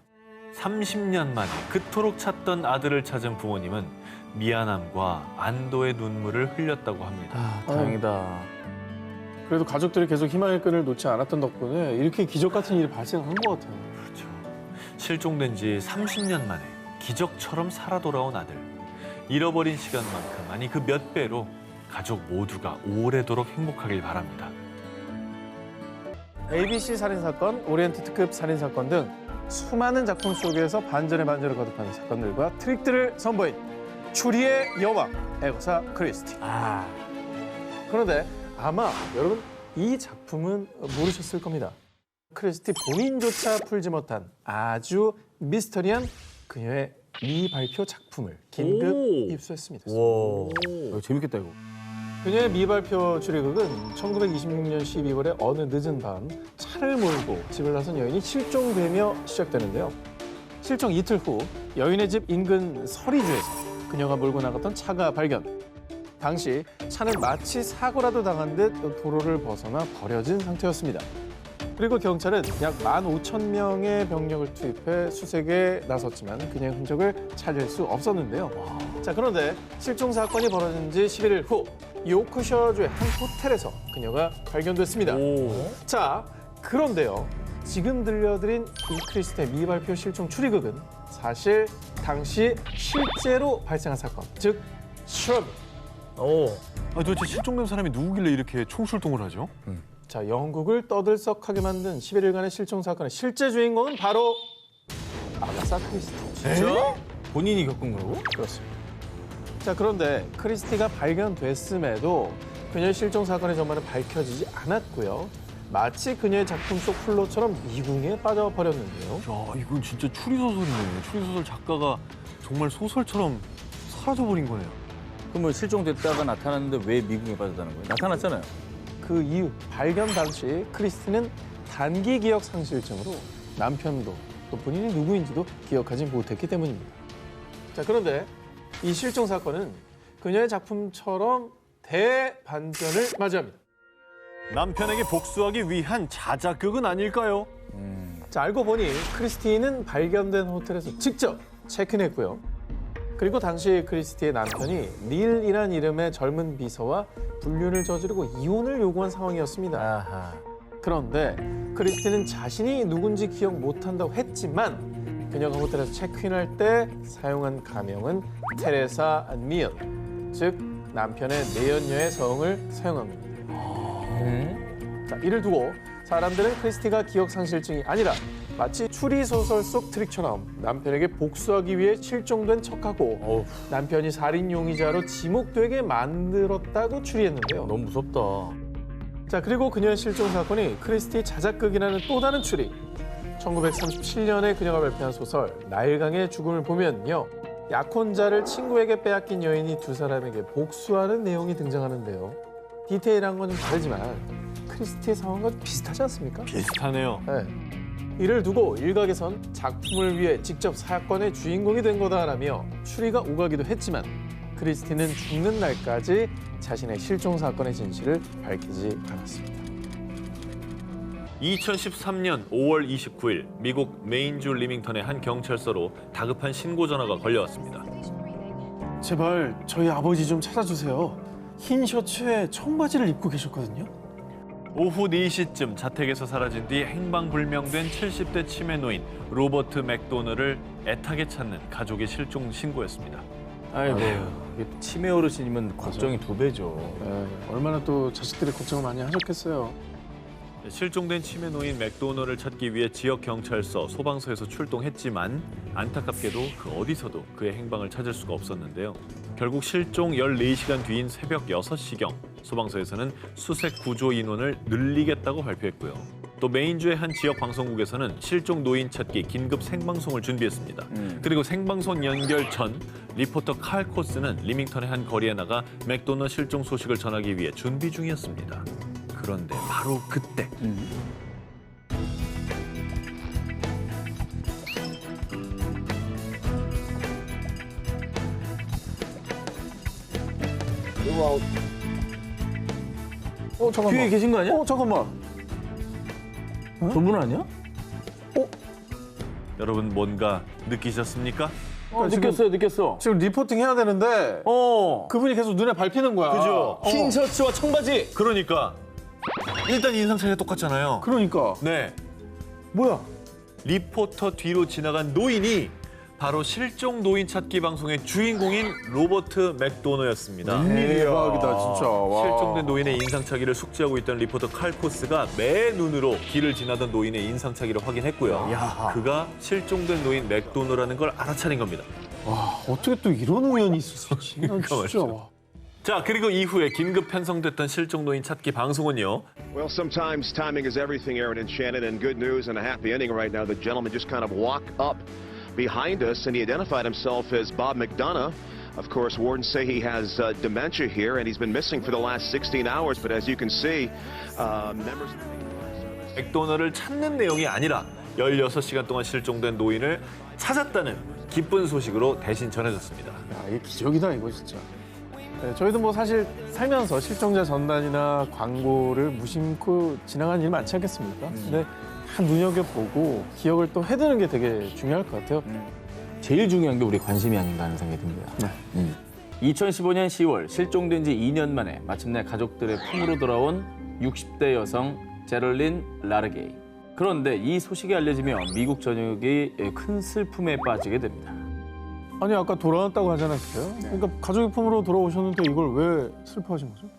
30년 만에 그토록 찾던 아들을 찾은 부모님은 미안함과 안도의 눈물을 흘렸다고 합니다. 다행이다. 그래도 가족들이 계속 희망의 끈을 놓지 않았던 덕분에 이렇게 기적 같은 일이 발생한 것 같아요. 그렇죠. 실종된 지 30년 만에 기적처럼 살아 돌아온 아들. 잃어버린 시간만큼 아니 그 몇 배로 가족 모두가 오래도록 행복하길 바랍니다. ABC 살인사건, 오리엔트 특급 살인사건 등 수많은 작품 속에서 반전의 반전을 거듭하는 사건들과 트릭들을 선보인 추리의 여왕, 에거사 크리스티. 그런데 아마 여러분 이 작품은 모르셨을 겁니다. 크리스티 본인조차 풀지 못한 아주 미스터리한 그녀의 미발표 작품을 긴급 오. 입수했습니다. 재밌겠다 이거. 그녀의 미발표 추리극은 1926년 12월에 어느 늦은 밤 차를 몰고 집을 나선 여인이 실종되며 시작되는데요. 실종 이틀 후 여인의 집 인근 서리주에서 그녀가 몰고 나갔던 차가 발견. 당시 차는 마치 사고라도 당한 듯 도로를 벗어나 버려진 상태였습니다. 그리고 경찰은 약 15,000명의 병력을 투입해 수색에 나섰지만 그녀의 흔적을 찾을 수 없었는데요. 자, 그런데 실종 사건이 벌어진 지 11일 후 요크셔주의 한 호텔에서 그녀가 발견됐습니다. 자, 그런데요. 지금 들려드린 이 크리스티의 미발표 실종 추리극은 사실 당시 실제로 발생한 사건, 즉 슈럽. 도대체 실종된 사람이 누구길래 이렇게 총출동을 하죠? 자, 영국을 떠들썩하게 만든 11일간의 실종 사건의 실제 주인공은 바로 아가사 크리스티. 진짜? 본인이 겪은 거고? 그렇습니다. 자, 그런데 크리스티가 발견됐음에도 그녀의 실종 사건의 전말은 밝혀지지 않았고요. 마치 그녀의 작품 속 플롯처럼 미궁에 빠져버렸는데요. 야, 이건 진짜 추리소설이네. 추리소설 작가가 정말 소설처럼 사라져버린 거네요. 그러면 실종됐다가 나타났는데 왜 미궁에 빠졌다는 거예요? 나타났잖아요. 그 이후 발견 당시 크리스티는 단기 기억 상실증으로 남편도 또 본인이 누구인지도 기억하지 못했기 때문입니다. 자, 그런데 이 실종 사건은 그녀의 작품처럼 대반전을 맞이합니다. 남편에게 복수하기 위한 자작극은 아닐까요? 자, 알고 보니 크리스티는 발견된 호텔에서 직접 체크인했고요. 그리고 당시 크리스티의 남편이 닐이란 이름의 젊은 비서와 불륜을 저지르고 이혼을 요구한 상황이었습니다. 그런데 크리스티는 자신이 누군지 기억 못한다고 했지만 그녀가 호텔에서 체크인할 때 사용한 가명은 테레사 미연, 즉 남편의 내연녀의 성을 사용한 겁니다. 자, 이를 두고 사람들은 크리스티가 기억 상실증이 아니라 마치 추리소설 속 트릭처럼 남편에게 복수하기 위해 실종된 척하고 남편이 살인 용의자로 지목되게 만들었다고 추리했는데요. 너무 무섭다. 자, 그리고 그녀의 실종 사건이 크리스티 자작극이라는 또 다른 추리. 1937년에 그녀가 발표한 소설 나일강의 죽음을 보면요. 약혼자를 친구에게 빼앗긴 여인이 두 사람에게 복수하는 내용이 등장하는데요. 디테일한 건 좀 다르지만 크리스티의 상황과 좀 비슷하지 않습니까? 비슷하네요. 네. 이를 두고 일각에선 작품을 위해 직접 사건의 주인공이 된 거다라며 추리가 오가기도 했지만 크리스티는 죽는 날까지 자신의 실종 사건의 진실을 밝히지 않았습니다. 2013년 5월 29일 미국 메인주 리밍턴의 한 경찰서로 다급한 신고 전화가 걸려왔습니다. 제발 저희 아버지 좀 찾아주세요. 흰 셔츠에 청바지를 입고 계셨거든요. 오후 4시쯤 자택에서 사라진 뒤 행방불명된 70대 치매 노인 로버트 맥도널을 애타게 찾는 가족의 실종 신고였습니다. 아이고, 이게 치매 어르신이면 걱정이 두 배죠. 얼마나 또 자식들이 걱정을 많이 하셨겠어요. 실종된 치매 노인 맥도널을 찾기 위해 지역 경찰서, 소방서에서 출동했지만 안타깝게도 그 어디서도 그의 행방을 찾을 수가 없었는데요. 결국 실종 14시간 뒤인 새벽 6시경 소방서에서는 수색 구조 인원을 늘리겠다고 발표했고요. 또 메인주의 한 지역 방송국에서는 실종 노인 찾기 긴급 생방송을 준비했습니다. 그리고 생방송 연결 전 리포터 칼 코스는 리밍턴의 한 거리에 나가 맥도널 실종 소식을 전하기 위해 준비 중이었습니다. 그런데 바로 그때 잠깐만. 뒤에 계신 거 아니야? 잠깐만. 저분 아니야? 여러분 뭔가 느끼셨습니까? 느꼈어. 지금 리포팅 해야 되는데 그분이 계속 눈에 밟히는 거야. 그죠? 흰 셔츠와 청바지. 그러니까 일단 인상 차이가 똑같잖아요. 그러니까. 네, 뭐야? 리포터 뒤로 지나간 노인이 바로 실종 노인 찾기 방송의 주인공인 로버트 맥도너였습니다. 대박이다 진짜. 와. 실종된 노인의 인상착의를 숙지하고 있던 리포터 칼 코스가 매 눈으로 길을 지나던 노인의 인상착의를 확인했고요. 그가 실종된 노인 맥도너라는 걸 알아차린 겁니다. 와, 어떻게 또 이런 우연이 있을 수 있지? 난 진짜. 말이죠. 와. 자, 그리고 이후에 긴급 편성됐던 실종 노인 찾기 방송은요. Well, sometimes timing is everything, Aaron and Shannon, and good news and a happy ending right now. The gentleman just kind of walked up behind us, and he identified himself as Bob McDonough. Of course, wardens say he has dementia here, and he's been missing for the last 16 hours. But as you can see, members... 맥도너를 찾는 내용이 아니라 16시간 동안 실종된 노인을 찾았다는 기쁜 소식으로 대신 전해졌습니다. 야, 이게 기적이다 이거 진짜. 네, 저희도 뭐 사실 살면서 실종자 전단이나 광고를 무심코 지나가는 일 많지 않겠습니까? 근데 다 눈여겨보고 기억을 또 해두는 게 되게 중요할 것 같아요. 제일 중요한 게 우리 관심이 아닌가 하는 생각이 듭니다. 2015년 10월 실종된 지 2년 만에 마침내 가족들의 품으로 돌아온 60대 여성 제럴린 라르게이. 그런데 이 소식이 알려지며 미국 전역이 큰 슬픔에 빠지게 됩니다. 아니 아까 돌아왔다고 하지 않았어요? 그러니까 가족의 품으로 돌아오셨는데 이걸 왜 슬퍼하신 거죠?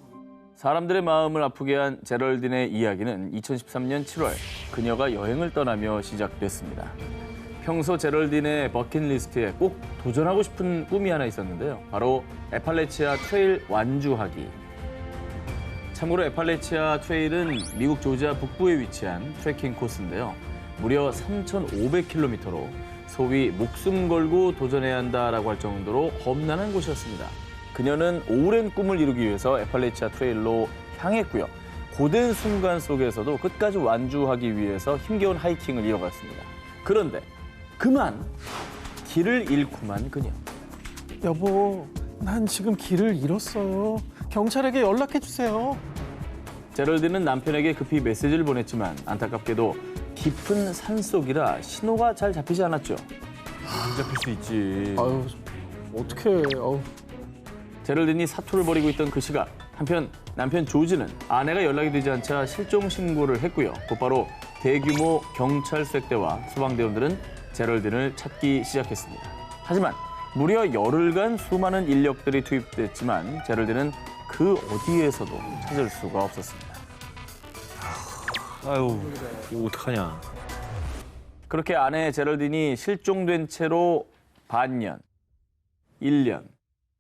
사람들의 마음을 아프게 한 제럴딘의 이야기는 2013년 7월 그녀가 여행을 떠나며 시작됐습니다. 평소 제럴딘의 버킷리스트에 꼭 도전하고 싶은 꿈이 하나 있었는데요. 바로 에팔레치아 트레일 완주하기. 참고로 에팔레치아 트레일은 미국 조지아 북부에 위치한 트레킹 코스인데요. 무려 3,500km로 소위 목숨 걸고 도전해야 한다라고 할 정도로 험난한 곳이었습니다. 그녀는 오랜 꿈을 이루기 위해서 에팔레치아 트레일로 향했고요. 고된 순간 속에서도 끝까지 완주하기 위해서 힘겨운 하이킹을 이어갔습니다. 그런데 그만 길을 잃고만 그녀. 여보, 난 지금 길을 잃었어요. 경찰에게 연락해 주세요. 제럴드는 남편에게 급히 메시지를 보냈지만 안타깝게도 깊은 산속이라 신호가 잘 잡히지 않았죠. 안 잡힐 수 있지. 아유, 어떡해. 아유. 제럴딘이 사투를 벌이고 있던 그 시각 한편 남편 조지는 아내가 연락이 되지 않자 실종 신고를 했고요. 곧바로 대규모 경찰 수색대와 소방대원들은 제럴딘을 찾기 시작했습니다. 하지만 무려 열흘간 수많은 인력들이 투입됐지만 제럴딘은 그 어디에서도 찾을 수가 없었습니다. 아유, 이거 어떡하냐. 그렇게 아내 제럴딘이 실종된 채로 반년, 1년,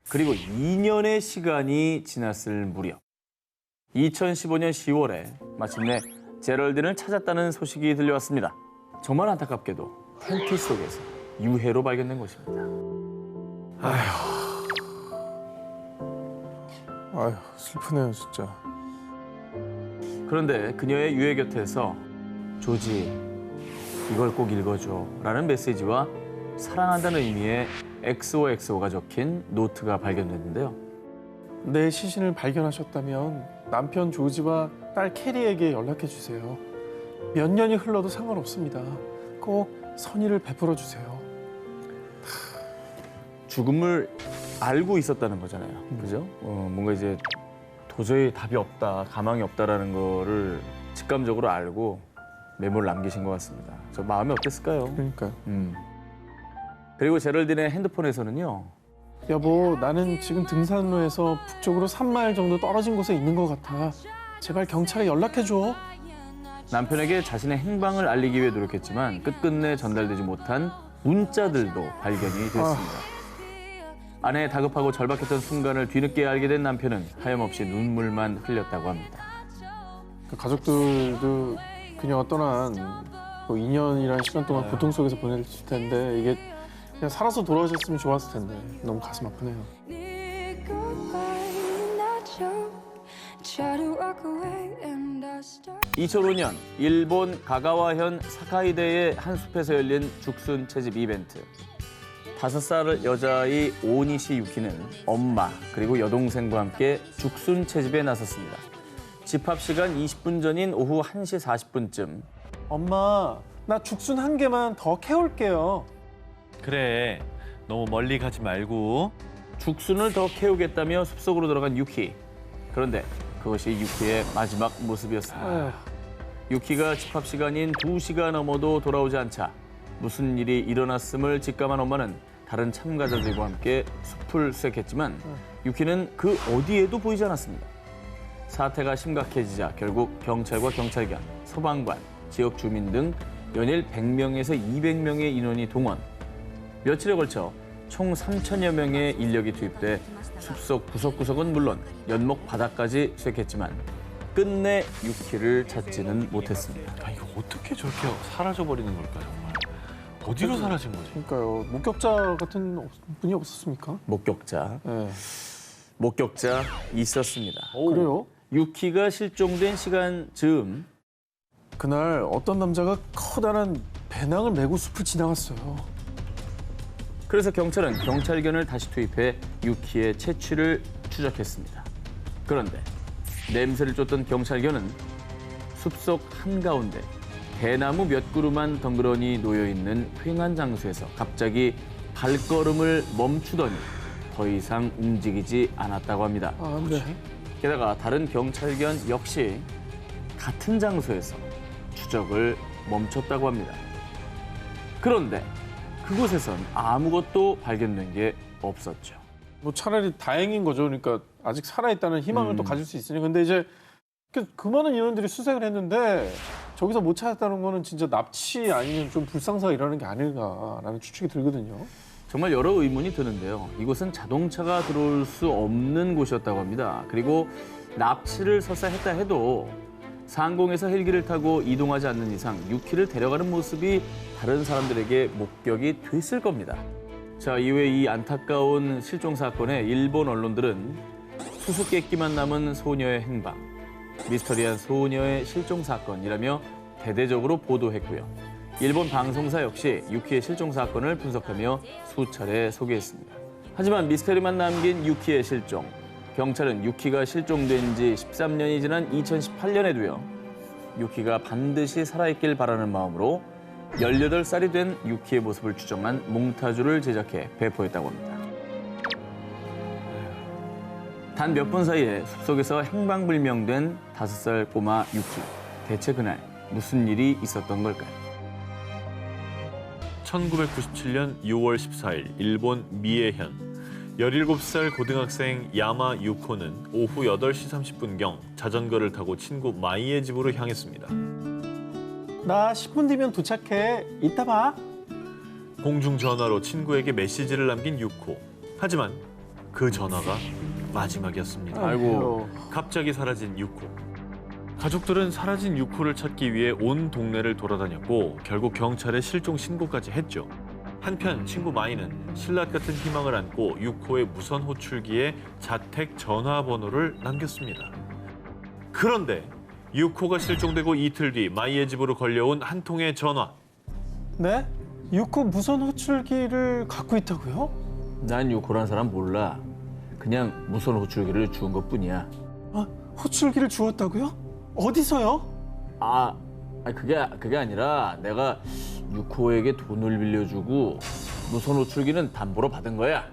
그리고 2년의 시간이 지났을 무렵 2015년 10월에 마침내 제럴딘을 찾았다는 소식이 들려왔습니다. 정말 안타깝게도 텐트 속에서 유해로 발견된 것입니다. 아유, 슬프네요, 진짜. 그런데 그녀의 유해 곁에서 조지, 이걸 꼭 읽어줘 라는 메시지와 사랑한다는 의미의 XOXO가 적힌 노트가 발견됐는데요. 내 시신을 발견하셨다면 남편 조지와 딸 캐리에게 연락해 주세요. 몇 년이 흘러도 상관없습니다. 꼭 선의를 베풀어 주세요. 죽음을 알고 있었다는 거잖아요. 그죠? 뭔가 이제 도저히 답이 없다, 가망이 없다라는 거를 직감적으로 알고 메모를 남기신 것 같습니다. 저 마음이 어땠을까요? 그러니까요. 그리고 제럴딘의 핸드폰에서는요. 여보, 나는 지금 등산로에서 북쪽으로 3마일 정도 떨어진 곳에 있는 것 같아. 제발 경찰에 연락해 줘. 남편에게 자신의 행방을 알리기 위해 노력했지만 끝끝내 전달되지 못한 문자들도 발견이 됐습니다. 아내의 다급하고 절박했던 순간을 뒤늦게 알게 된 남편은 하염없이 눈물만 흘렸다고 합니다. 그 가족들도 그녀가 떠난 뭐 2년이라는 시간 동안 고통 속에서 보냈을 텐데 이게 그냥 살아서 돌아오셨으면 좋았을 텐데 너무 가슴 아프네요. Try to walk away and I start 2005년 일본 가가와현 사카이데의 한 숲에서 열린 죽순 채집 이벤트. 5살 여자아이 오니시 유키는 엄마 그리고 여동생과 함께 죽순 채집에 나섰습니다. 집합 시간 20분 전인 오후 1시 40분쯤 엄마, 나 죽순 한 개만 더 캐올게요. 그래, 너무 멀리 가지 말고. 죽순을 더 캐우겠다며 숲속으로 들어간 유키. 그런데 그것이 유키의 마지막 모습이었습니다. 아휴, 유키가 집합 시간인 2시가 넘어도 돌아오지 않자 무슨 일이 일어났음을 직감한 엄마는 다른 참가자들과 함께 숲을 수색했지만 유키는 그 어디에도 보이지 않았습니다. 사태가 심각해지자 결국 경찰과 경찰관, 소방관, 지역 주민 등 연일 100명에서 200명의 인원이 동원. 며칠에 걸쳐 총 3천여 명의 인력이 투입돼 숲속 구석구석은 물론 연못 바닥까지 수색했지만 끝내 유키를 찾지는 못했습니다. 아, 이거 어떻게 저렇게 사라져버리는 걸까, 정말. 어디로 사라진 거지? 그러니까요. 목격자 같은 분이 없었습니까? 목격자 네. 있었습니다. 그래요? 유키가 실종된 시간 즈음 그날 어떤 남자가 커다란 배낭을 메고 숲을 지나갔어요. 그래서 경찰은 경찰견을 다시 투입해 유키의 채취를 추적했습니다. 그런데 냄새를 쫓던 경찰견은 숲속 한가운데 대나무 몇 그루만 덩그러니 놓여있는 휑한 장소에서 갑자기 발걸음을 멈추더니 더 이상 움직이지 않았다고 합니다. 아, 네. 게다가 다른 경찰견 역시 같은 장소에서 추적을 멈췄다고 합니다. 그런데 그곳에선 아무것도 발견된 게 없었죠. 뭐 차라리 다행인 거죠. 그러니까 아직 살아있다는 희망을 또 가질 수 있으니. 근데 이제 그 많은 인원들이 수색을 했는데 저기서 못 찾았다는 거는 진짜 납치 아니면 좀 불상사가 일어나는 게 아닐까라는 추측이 들거든요. 정말 여러 의문이 드는데요. 이곳은 자동차가 들어올 수 없는 곳이었다고 합니다. 그리고 납치를 설사 했다 해도 상공에서 헬기를 타고 이동하지 않는 이상 유키를 데려가는 모습이 다른 사람들에게 목격이 됐을 겁니다. 자, 이외 이 안타까운 실종 사건에 일본 언론들은 수수께끼만 남은 소녀의 행방, 미스터리한 소녀의 실종 사건이라며 대대적으로 보도했고요. 일본 방송사 역시 유키의 실종 사건을 분석하며 수차례 소개했습니다. 하지만 미스터리만 남긴 유키의 실종. 경찰은 유키가 실종된 지 13년이 지난 2018년에도요. 유키가 반드시 살아있길 바라는 마음으로 18살이 된 유키의 모습을 추정한 몽타주를 제작해 배포했다고 합니다. 단 몇 분 사이에 숲속에서 행방불명된 5살 꼬마 유키. 대체 그날 무슨 일이 있었던 걸까요? 1997년 6월 14일 일본 미에현 17살 고등학생 야마 유코는 오후 8시 30분경 자전거를 타고 친구 마이의 집으로 향했습니다. 나 10분 뒤면 도착해. 이따 봐. 공중전화로 친구에게 메시지를 남긴 유코. 하지만 그 전화가 마지막이었습니다. 아이고. 갑자기 사라진 유코. 가족들은 사라진 유코를 찾기 위해 온 동네를 돌아다녔고 결국 경찰에 실종 신고까지 했죠. 한편 친구 마이는 신라 같은 희망을 안고 유코의 무선 호출기에 자택 전화번호를 남겼습니다. 그런데 유코가 실종되고 이틀 뒤 마이의 집으로 걸려온 한 통의 전화. 네? 유코 무선 호출기를 갖고 있다고요? 난 유코란 사람 몰라. 그냥 무선 호출기를 주운 것뿐이야. 아, 호출기를 주었다고요? 어디서요? 그게 아니라 내가 유코에게 돈을 빌려주고 무선 호출기는 담보로 받은 거야.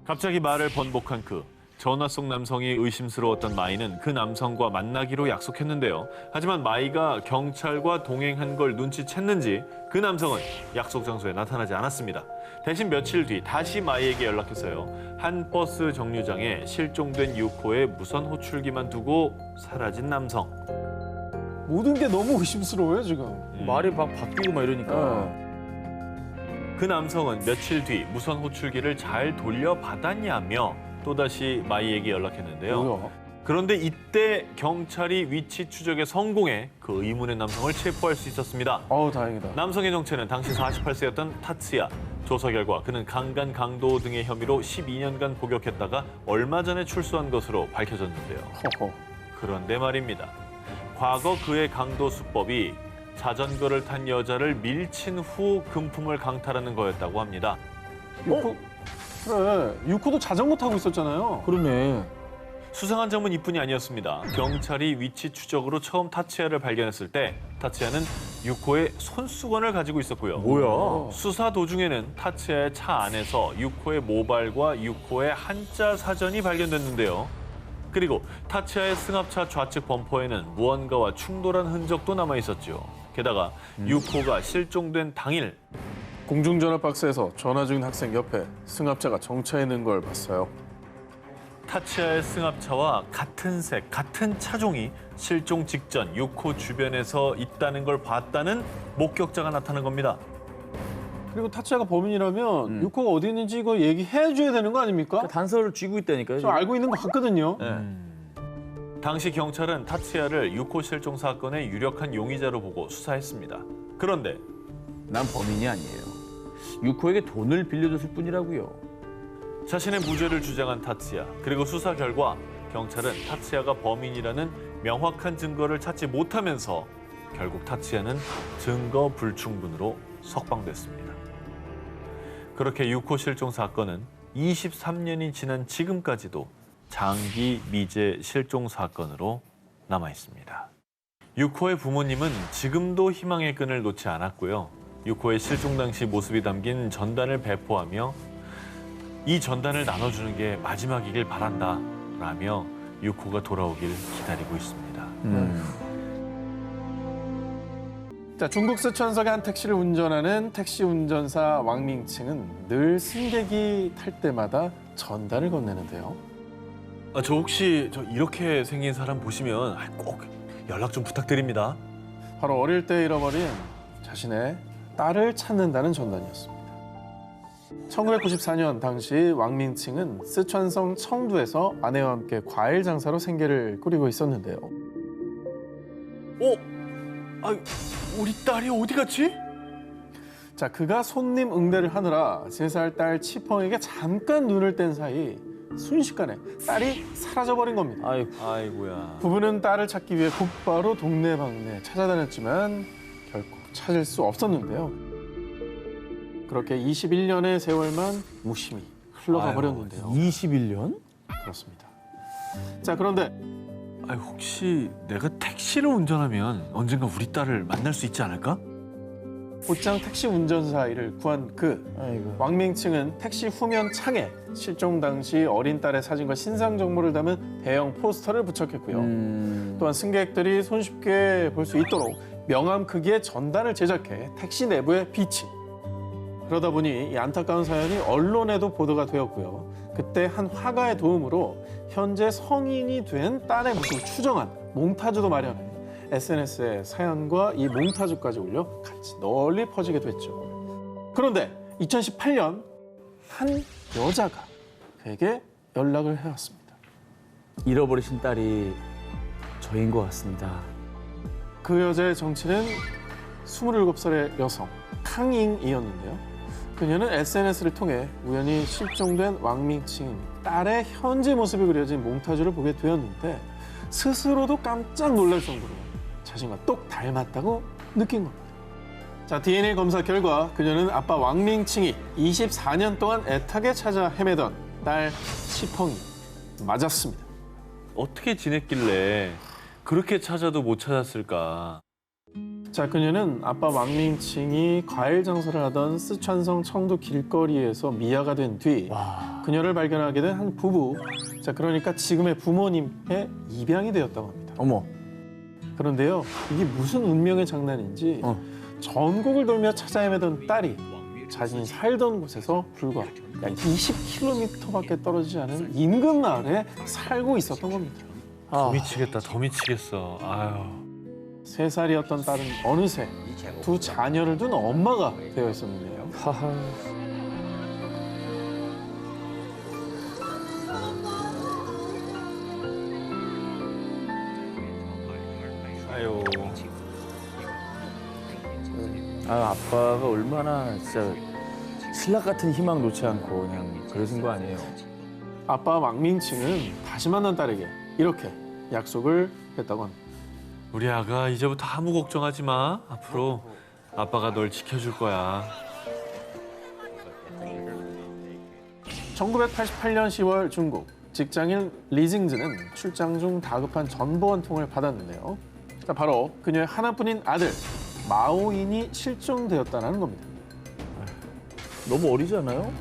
갑자기 말을 번복한 그 전화 속 남성이 의심스러웠던 마이는 그 남성과 만나기로 약속했는데요. 하지만 마이가 경찰과 동행한 걸 눈치챘는지 그 남성은 약속 장소에 나타나지 않았습니다. 대신 며칠 뒤 다시 마이에게 연락해서요. 한 버스 정류장에 실종된 유코의 무선 호출기만 두고 사라진 남성. 모든 게 너무 의심스러워요, 지금. 말이 막 바뀌고 막 이러니까. 그 남성은 며칠 뒤 무선 호출기를 잘 돌려받았냐며 또다시 마이에게 연락했는데요. 뭐야? 그런데 이때 경찰이 위치 추적에 성공해 그 의문의 남성을 체포할 수 있었습니다. 다행이다. 남성의 정체는 당시 48세였던 타츠야. 조사 결과 그는 강간, 강도 등의 혐의로 12년간 복역했다가 얼마 전에 출소한 것으로 밝혀졌는데요. 허허. 그런데 말입니다. 과거 그의 강도 수법이 자전거를 탄 여자를 밀친 후 금품을 강탈하는 거였다고 합니다. 유코, 그래. 유코도 자전거 타고 있었잖아요. 그러네. 수상한 점은 이뿐이 아니었습니다. 경찰이 위치 추적으로 처음 타츠야를 발견했을 때 타츠야는 유코의 손수건을 가지고 있었고요. 뭐야? 수사 도중에는 타츠야의 차 안에서 유코의 모발과 유코의 한자 사전이 발견됐는데요. 그리고 타츠야의 승합차 좌측 범퍼에는 무언가와 충돌한 흔적도 남아 있었죠. 게다가 유코가 실종된 당일 공중전화 박스에서 전화 중인 학생 옆에 승합차가 정차해 있는 걸 봤어요. 타츠야의 승합차와 같은 색, 같은 차종이 실종 직전 유코 주변에서 있다는 걸 봤다는 목격자가 나타난 겁니다. 그리고 타츠야가 범인이라면 유코가 어디 있는지 이거 얘기해 줘야 되는 거 아닙니까? 단서를 쥐고 있다니까요. 저 알고 있는 것 같거든요. 당시 경찰은 타츠야를 유코 실종 사건의 유력한 용의자로 보고 수사했습니다. 그런데 난 범인이 아니에요. 유코에게 돈을 빌려줬을 뿐이라고요. 자신의 무죄를 주장한 타츠야. 그리고 수사 결과 경찰은 타츠야가 범인이라는 명확한 증거를 찾지 못하면서 결국 타츠야는 증거 불충분으로 석방됐습니다. 그렇게 유코 실종 사건은 23년이 지난 지금까지도 장기 미제 실종 사건으로 남아 있습니다. 유코의 부모님은 지금도 희망의 끈을 놓지 않았고요. 유코의 실종 당시 모습이 담긴 전단을 배포하며 이 전단을 나눠주는 게 마지막이길 바란다 라며 유코가 돌아오길 기다리고 있습니다. 자, 중국 쓰촨성의 한 택시를 운전하는 택시 운전사 왕밍칭은 늘 승객이 탈 때마다 전단을 건네는데요. 저 혹시 이렇게 생긴 사람 보시면 꼭 연락 좀 부탁드립니다. 바로 어릴 때 잃어버린 자신의 딸을 찾는다는 전단이었습니다. 1994년 당시 왕밍칭은 쓰촨성 청두에서 아내와 함께 과일 장사로 생계를 꾸리고 있었는데요. 우리 딸이 어디 갔지? 자, 그가 손님 응대를 하느라 3살 딸 치펑에게 잠깐 눈을 뗀 사이 순식간에 딸이 사라져버린 겁니다. 아이고야. 부부는 딸을 찾기 위해 곧바로 동네방네 찾아다녔지만 결코 찾을 수 없었는데요. 그렇게 21년의 세월만 무심히 흘러가 버렸는데요. 21년? 그렇습니다. 자, 그런데 혹시 내가 택시를 운전하면 언젠가 우리 딸을 만날 수 있지 않을까? 곧장 택시 운전사 일을 구한 왕밍칭은 택시 후면 창에 실종 당시 어린 딸의 사진과 신상 정보를 담은 대형 포스터를 부착했고요. 또한 승객들이 손쉽게 볼 수 있도록 명함 크기의 전단을 제작해 택시 내부에 비치. 그러다 보니 이 안타까운 사연이 언론에도 보도가 되었고요. 그때 한 화가의 도움으로 현재 성인이 된 딸의 모습을 추정한 몽타주도 마련해 SNS에 사연과 이 몽타주까지 올려 같이 널리 퍼지게 됐죠. 그런데 2018년 한 여자가 그에게 연락을 해왔습니다. 잃어버리신 딸이 저인 것 같습니다. 그 여자의 정체는 27살의 여성 캉잉이었는데요. 그녀는 SNS를 통해 우연히 실종된 왕밍칭 딸의 현재 모습이 그려진 몽타주를 보게 되었는데 스스로도 깜짝 놀랄 정도로 자신과 똑 닮았다고 느낀 겁니다. 자, DNA 검사 결과 그녀는 아빠 왕밍칭이 24년 동안 애타게 찾아 헤매던 딸 시펑이 맞았습니다. 어떻게 지냈길래 그렇게 찾아도 못 찾았을까? 자, 그녀는 아빠 왕밍칭이 과일 장사를 하던 쓰촨성 청도 길거리에서 미아가 된 뒤 그녀를 발견하게 된 한 부부. 자, 그러니까 지금의 부모님의 입양이 되었다고 합니다. 어머. 그런데요, 이게 무슨 운명의 장난인지 전국을 돌며 찾아 헤매던 딸이 자신이 살던 곳에서 불과 약 20km밖에 떨어지지 않은 인근 마을에 살고 있었던 겁니다. 더 미치겠다, 더 미치겠어. 아유. 3살이었던 딸은 어느새 두 자녀를 둔 엄마가 되어 있었는데요. 하하. 아유. 아, 아빠가 얼마나 진짜 신라 같은 희망 놓지 않고 그냥 그러신 거 아니에요. 아빠 왕밍칭은 다시 만난 딸에게 이렇게 약속을 했다고 합니다. 우리 아가 이제부터 아무 걱정하지 마. 앞으로 아빠가 널 지켜줄 거야. 1988년 10월 중국 직장인 리징즈는 출장 중 다급한 전보 한 통을 받았는데요. 자, 바로 그녀의 하나뿐인 아들 마오인이 실종되었다는 겁니다. 너무 어리지 않아요?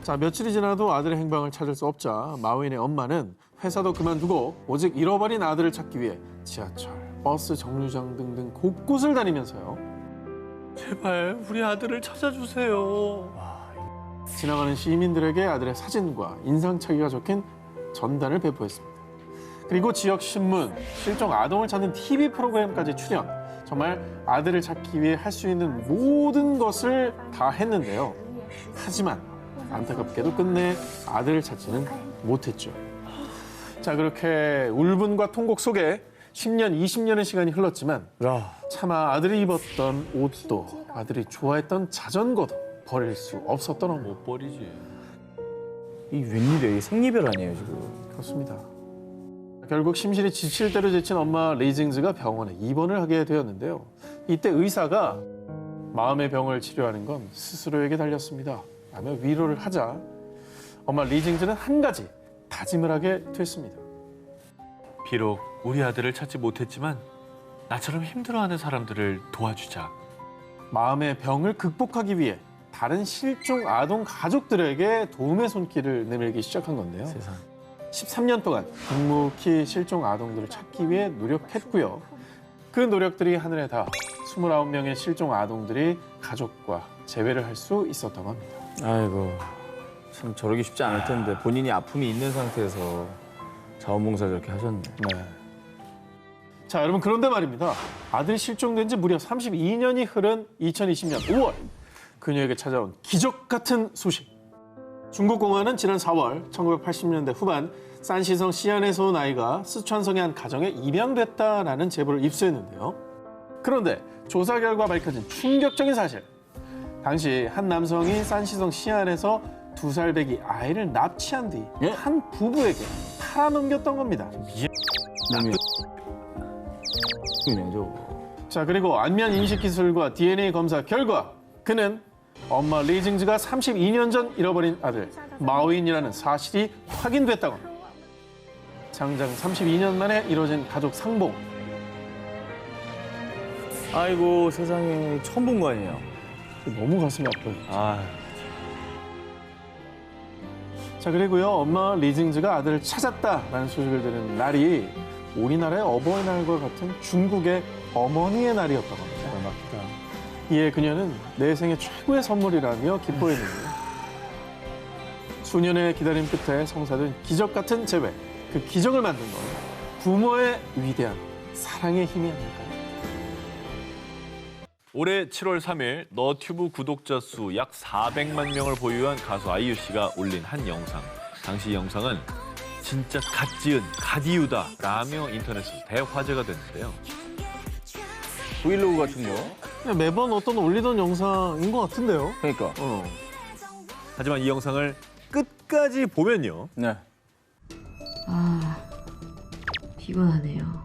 자, 며칠이 지나도 아들의 행방을 찾을 수 없자 마오인의 엄마는 회사도 그만두고 오직 잃어버린 아들을 찾기 위해 지하철, 버스 정류장 등등 곳곳을 다니면서요. 제발 우리 아들을 찾아주세요. 지나가는 시민들에게 아들의 사진과 인상착의가 적힌 전단을 배포했습니다. 그리고 지역 신문, 실종 아동을 찾는 TV 프로그램까지 출연. 정말 아들을 찾기 위해 할 수 있는 모든 것을 다 했는데요. 하지만 안타깝게도 끝내 아들을 찾지는 못했죠. 자, 그렇게 울분과 통곡 속에 10년, 20년의 시간이 흘렀지만 야. 차마 아들이 입었던 옷도 아들이 좋아했던 자전거도 버릴 수 없었던 어머. 못 버리지. 이 웬일이야? 이게 생리별 아니에요, 지금. 그렇습니다. 결국 심실이 지칠 대로 지친 엄마 리징즈가 병원에 입원을 하게 되었는데요. 이때 의사가 마음의 병을 치료하는 건 스스로에게 달렸습니다 라며 위로를 하자 엄마 리징즈는 한 가지 다짐을 하게 됐습니다. 비록 우리 아들을 찾지 못했지만 나처럼 힘들어하는 사람들을 도와주자. 마음의 병을 극복하기 위해 다른 실종 아동 가족들에게 도움의 손길을 내밀기 시작한 건데요. 세상. 13년 동안 묵묵히 실종 아동들을 찾기 위해 노력했고요. 그 노력들이 하늘에 닿아 29명의 실종 아동들이 가족과 재회를 할 수 있었다고 합니다. 아이고. 참 저러기 쉽지 않을 텐데 본인이 아픔이 있는 상태에서 자원봉사 저렇게 하셨네. 네. 자, 여러분 그런데 말입니다. 아들이 실종된 지 무려 32년이 흐른 2020년 5월 그녀에게 찾아온 기적 같은 소식. 중국 공안은 지난 4월 1980년대 후반 산시성 시안에서 온 아이가 쓰촨성의 한 가정에 입양됐다라는 제보를 입수했는데요. 그런데 조사 결과 밝혀진 충격적인 사실. 당시 한 남성이 산시성 시안에서 2살 배기 아이를 납치한 뒤 한 부부에게 팔아넘겼던 겁니다. 몸이 그냥 저거. 자, 그리고 안면 인식 기술과 DNA 검사 결과 그는 엄마 리징즈가 32년 전 잃어버린 아들 마오인이라는 사실이 확인됐다고 합니다. 장장 32년 만에 이뤄진 가족 상봉. 아이고 세상에 처음 본 거 아니에요? 너무 가슴이 아파요. 아, 자, 그리고요 엄마 리징즈가 아들을 찾았다라는 소식을 들은 날이 우리나라의 어버이날과 같은 중국의 어머니의 날이었다고 합니다. 맞다. 이에 그녀는 내 생애 최고의 선물이라며 기뻐했는데요. 수년의 기다림 끝에 성사된 기적 같은 재회. 그 기적을 만든 건 부모의 위대한 사랑의 힘이 아닐까요? 올해 7월 3일 너튜브 구독자 수 약 400만 명을 보유한 가수 아이유 씨가 올린 한 영상. 당시 영상은 진짜 갓 지은 갓이유다라며 인터넷에서 대화제가 됐는데요. 브이로그 같은 거. 그냥 매번 어떤 올리던 영상인 것 같은데요. 그러니까. 하지만 이 영상을 끝까지 보면요. 네. 피곤하네요.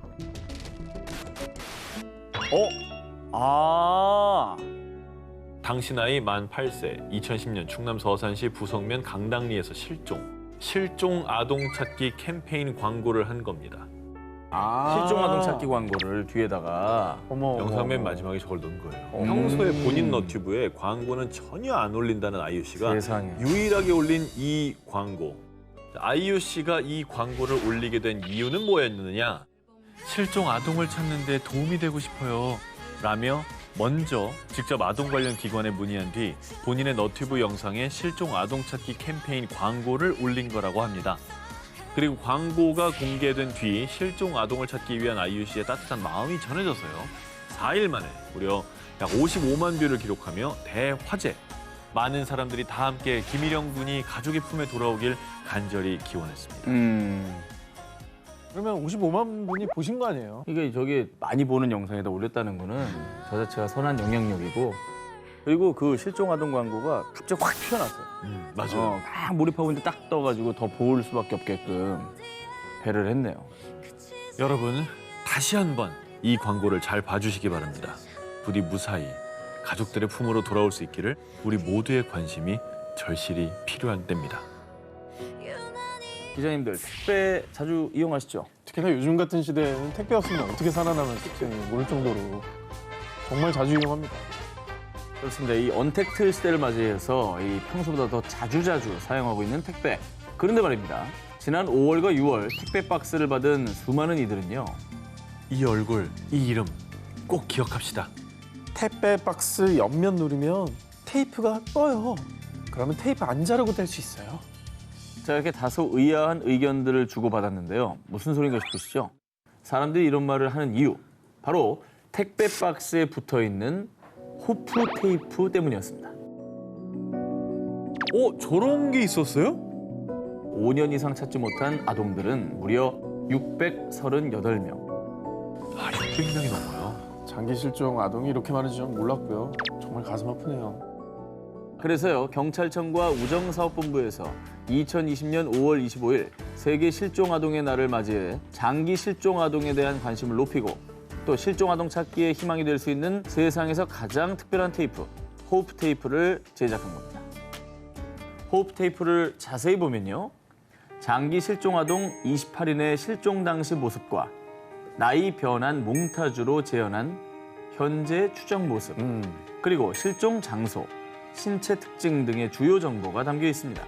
아, 당시 나이 만 8세, 2010년 충남 서산시 부석면 강당리에서 실종 아동 찾기 캠페인 광고를 한 겁니다. 실종 아동 찾기 광고를 뒤에다가 어머. 영상 맨 마지막에 저걸 넣은 거예요. 음. 평소에 본인 너튜브에 광고는 전혀 안 올린다는 아이유 씨가 세상에. 유일하게 올린 이 광고. 아이유 씨가 이 광고를 올리게 된 이유는 뭐였느냐? 실종 아동을 찾는 데 도움이 되고 싶어요. 라며 먼저 직접 아동 관련 기관에 문의한 뒤 본인의 너튜브 영상에 실종 아동 찾기 캠페인 광고를 올린 거라고 합니다. 그리고 광고가 공개된 뒤 실종 아동을 찾기 위한 아이유 씨의 따뜻한 마음이 전해져서요. 4일 만에 무려 약 55만 뷰를 기록하며 대화제. 많은 사람들이 다 함께 김일영 군이 가족의 품에 돌아오길 간절히 기원했습니다. 그러면 55만 분이 보신 거 아니에요? 이게 저게 많이 보는 영상에다 올렸다는 거는 저 자체가 선한 영향력이고 그리고 그 실종 아동 광고가 갑자기 확 튀어나왔어요. 맞아요. 막 몰입하고 있는데 딱 떠가지고 더 볼 수밖에 없게끔 배를 했네요. 여러분, 다시 한번 이 광고를 잘 봐주시기 바랍니다. 부디 무사히 가족들의 품으로 돌아올 수 있기를 우리 모두의 관심이 절실히 필요한 때입니다. 기자님들 택배 자주 이용하시죠? 특히나 요즘 같은 시대에는 택배 없으면 어떻게 살아남을지 모를 정도로 정말 자주 이용합니다. 그렇습니다. 이 언택트 시대를 맞이해서 이 평소보다 더 자주자주 사용하고 있는 택배. 그런데 말입니다. 지난 5월과 6월 택배 박스를 받은 수많은 이들은요. 이 얼굴, 이 이름 꼭 기억합시다. 택배 박스 옆면 누르면 테이프가 떠요. 그러면 테이프 안 자르고 뗄 수 있어요. 자, 이렇게 다소 의아한 의견들을 주고받았는데요. 무슨 소린가 싶으시죠? 사람들이 이런 말을 하는 이유. 바로 택배 박스에 붙어있는 호프 테이프 때문이었습니다. 저런 게 있었어요? 5년 이상 찾지 못한 아동들은 무려 638명. 600명이 넘어요. 장기 실종 아동이 이렇게 많은지 전 몰랐고요. 정말 가슴 아프네요. 그래서요, 경찰청과 우정사업본부에서 2020년 5월 25일 세계 실종 아동의 날을 맞이해 장기 실종 아동에 대한 관심을 높이고 또 실종 아동 찾기에 희망이 될 수 있는 세상에서 가장 특별한 테이프, 호프 테이프를 제작한 겁니다. 호프 테이프를 자세히 보면요. 장기 실종 아동 28인의 실종 당시 모습과 나이 변한 몽타주로 재현한 현재 추정 모습, 그리고 실종 장소, 신체 특징 등의 주요 정보가 담겨 있습니다.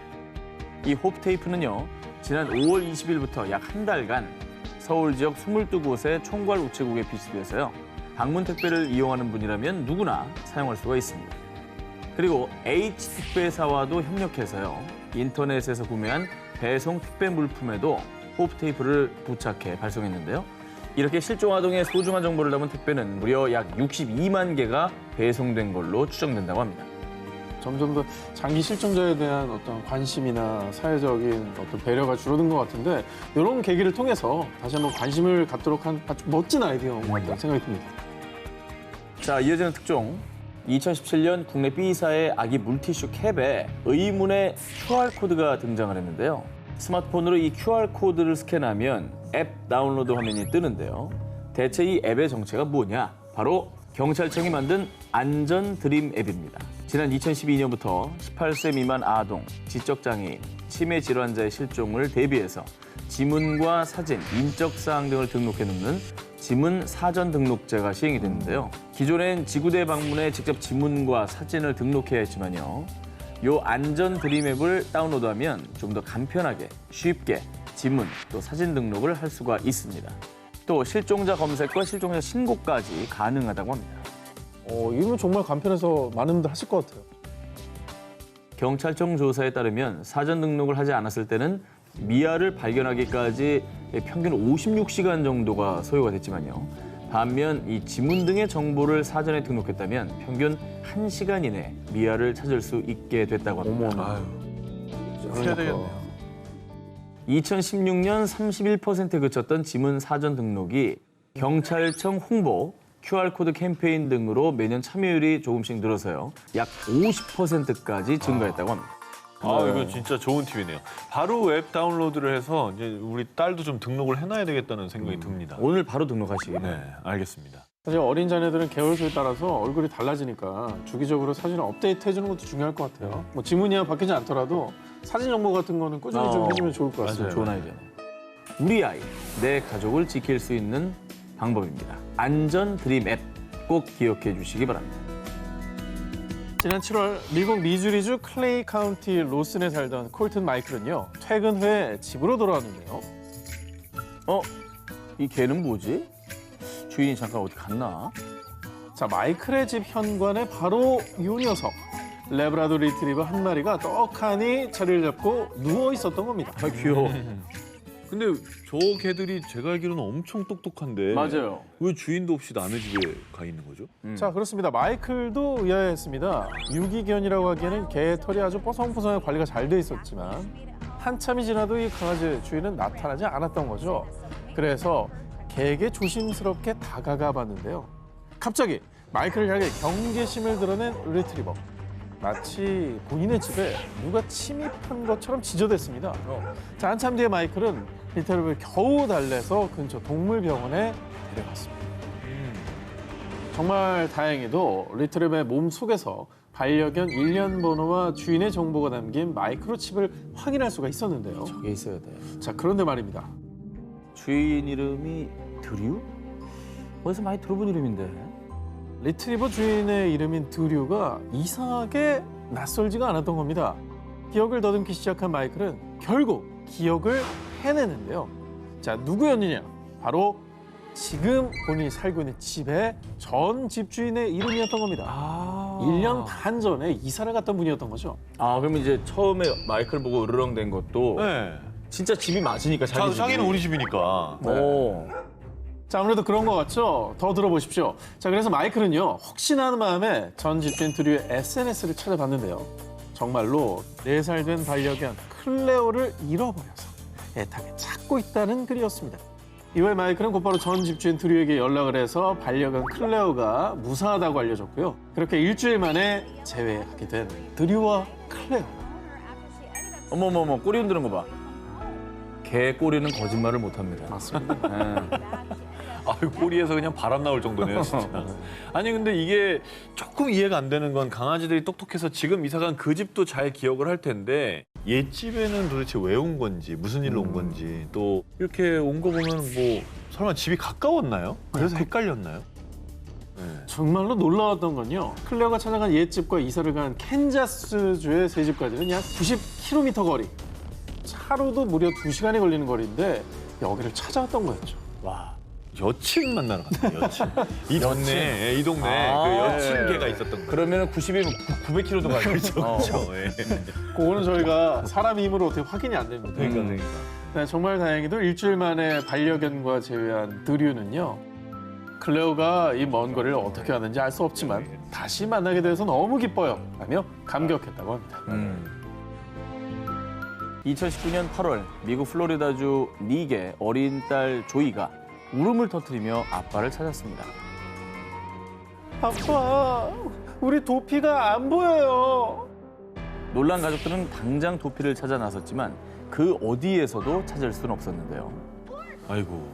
이 호프 테이프는요, 지난 5월 20일부터 약 한 달간 서울 지역 22곳의 총괄 우체국에 비치돼서요, 방문 택배를 이용하는 분이라면 누구나 사용할 수가 있습니다. 그리고 H택배사와도 협력해서요, 인터넷에서 구매한 배송 택배 물품에도 호프 테이프를 부착해 발송했는데요. 이렇게 실종 아동의 소중한 정보를 담은 택배는 무려 약 62만 개가 배송된 걸로 추정된다고 합니다. 점점 더 장기 실종자에 대한 어떤 관심이나 사회적인 어떤 배려가 줄어든 것 같은데 이런 계기를 통해서 다시 한번 관심을 갖도록 한 아주 멋진 아이디어인 것 같다는 생각이 듭니다. 자, 이어지는 특종. 2017년 국내 B사의 아기 물티슈 캡에 의문의 QR코드가 등장을 했는데요. 스마트폰으로 이 QR코드를 스캔하면 앱 다운로드 화면이 뜨는데요. 대체 이 앱의 정체가 뭐냐? 바로 경찰청이 만든 안전 드림 앱입니다. 지난 2012년부터 18세 미만 아동, 지적장애인, 치매 질환자의 실종을 대비해서 지문과 사진, 인적 사항 등을 등록해 놓는 지문 사전 등록제가 시행이 됐는데요. 기존엔 지구대 방문에 직접 지문과 사진을 등록해야 했지만요. 요 안전 드림 앱을 다운로드하면 좀 더 간편하게, 쉽게 지문 또 사진 등록을 할 수가 있습니다. 또 실종자 검색과 실종자 신고까지 가능하다고 합니다. 이러면 정말 간편해서 많은 분들 하실 것 같아요. 경찰청 조사에 따르면 사전 등록을 하지 않았을 때는 미아를 발견하기까지 평균 56시간 정도가 소요가 됐지만요. 반면 이 지문 등의 정보를 사전에 등록했다면 평균 1시간 이내 미아를 찾을 수 있게 됐다고 합니다. 해야 되겠네요. 2016년 31%에 그쳤던 지문 사전 등록이 경찰청 홍보, QR코드 캠페인 등으로 매년 참여율이 조금씩 늘어서요. 약 50%까지 증가했다고 합니다. 이거 진짜 좋은 팁이네요. 바로 앱 다운로드를 해서 이제 우리 딸도 좀 등록을 해놔야 되겠다는 생각이 듭니다. 오늘 바로 등록하시기 바랍니다. 네, 알겠습니다. 사실 어린 자녀들은 개월수에 따라서 얼굴이 달라지니까 주기적으로 사진을 업데이트 해주는 것도 중요할 것 같아요. 뭐 지문이야 바뀌지 않더라도 사진 정보 같은 거는 꾸준히 좀 해주면 좋을 것 같습니다. 좋은 아이디어네. 우리 아이, 내 가족을 지킬 수 있는 방법입니다. 안전 드림 앱 꼭 기억해 주시기 바랍니다. 지난 7월 미국 미주리주 클레이 카운티 로슨에 살던 콜튼 마이클은요. 퇴근 후에 집으로 돌아왔는데요. 이 개는 뭐지? 주인이 잠깐 어디 갔나? 자, 마이클의 집 현관에 바로 이 녀석. 레브라도 리트리버 한 마리가 떡하니 자리를 잡고 누워 있었던 겁니다. 아, 귀여워. 근데 저 개들이 제가 알기로는 엄청 똑똑한데 맞아요. 왜 주인도 없이 남의 집에 가 있는 거죠? 자, 그렇습니다. 마이클도 의아해했습니다. 유기견이라고 하기에는 개의 털이 아주 뽀송뽀송하게 관리가 잘 돼 있었지만 한참이 지나도 이 강아지 주인은 나타나지 않았던 거죠. 그래서 개에게 조심스럽게 다가가 봤는데요. 갑자기 마이클을 향해 경계심을 드러낸 리트리버. 마치 본인의 집에 누가 침입한 것처럼 지저댔습니다. 자, 한참 뒤에 마이클은 리트리버를 겨우 달래서 근처 동물병원에 데려갔습니다. 정말 다행히도 리트리버의 몸 속에서 반려견 일련 번호와 주인의 정보가 담긴 마이크로칩을 확인할 수가 있었는데요. 저게 있어야 돼. 자, 그런데 말입니다. 주인 이름이 드류? 어디서 많이 들어본 이름인데. 리트리버 주인의 이름인 드류가 이상하게 낯설지가 않았던 겁니다. 기억을 더듬기 시작한 마이클은 결국 기억을 해내는데요. 자, 누구였느냐? 바로 지금 본인이 살고 있는 집의 전 집주인의 이름이었던 겁니다. 1년 반 전에 이사를 갔던 분이었던 거죠. 아, 그럼 이제 처음에 마이클 보고 으르렁댄 것도 네. 진짜 집이 맞으니까 자기 집이. 자기는 우리 집이니까. 오. 자, 아무래도 그런 것 같죠? 더 들어보십시오. 자, 그래서 마이클은요, 혹시나 하는 마음에 전 집주인 드류의 SNS를 찾아봤는데요. 정말로 4살 된 반려견 클레오를 잃어버려서 애타게 찾고 있다는 글이었습니다. 이후에 마이클은 곧바로 전 집주인 드류에게 연락을 해서 반려견 클레오가 무사하다고 알려줬고요. 그렇게 일주일 만에 재회하게 된 드류와 클레오. 어머머머, 꼬리 흔드는 거 봐. 개 꼬리는 거짓말을 못합니다. 맞습니다. 아유, 꼬리에서 그냥 바람 나올 정도네요, 진짜. 아니, 근데 이게 조금 이해가 안 되는 건 강아지들이 똑똑해서 지금 이사간 그 집도 잘 기억을 할 텐데 옛집에는 도대체 왜 온 건지, 무슨 일로 온 건지 또 이렇게 온 거 보면 뭐 설마 집이 가까웠나요? 그래서 헷갈렸나요? 정말로 놀라웠던 건요. 클레오가 찾아간 옛집과 이사를 간 캔자스주의 새 집까지는 약 90km 거리. 차로도 무려 2시간이 걸리는 거리인데 여기를 찾아왔던 거였죠. 와. 여친 만나러 갔어요, 여친. 이 동네에, 이 동네에 아, 그 예. 여친 개가 있었던 거예요. 그러면 90이면 900km도 가요. 그렇죠. 예. 그거는 저희가 사람 힘으로 어떻게 확인이 안 됩니다. 그러니까. 네, 정말 다행히도 일주일 만에 반려견과 재회한 드류는요. 클레오가 이 먼 거리를 어떻게 하는지 알 수 없지만 다시 만나게 돼서 너무 기뻐요. 라며 감격했다고 합니다. 2019년 8월 미국 플로리다주 닉의 어린 딸 조이가 울음을 터뜨리며 아빠를 찾았습니다. 아빠, 우리 도피가 안 보여요. 놀란 가족들은 당장 도피를 찾아 나섰지만 그 어디에서도 찾을 수는 없었는데요. 아이고.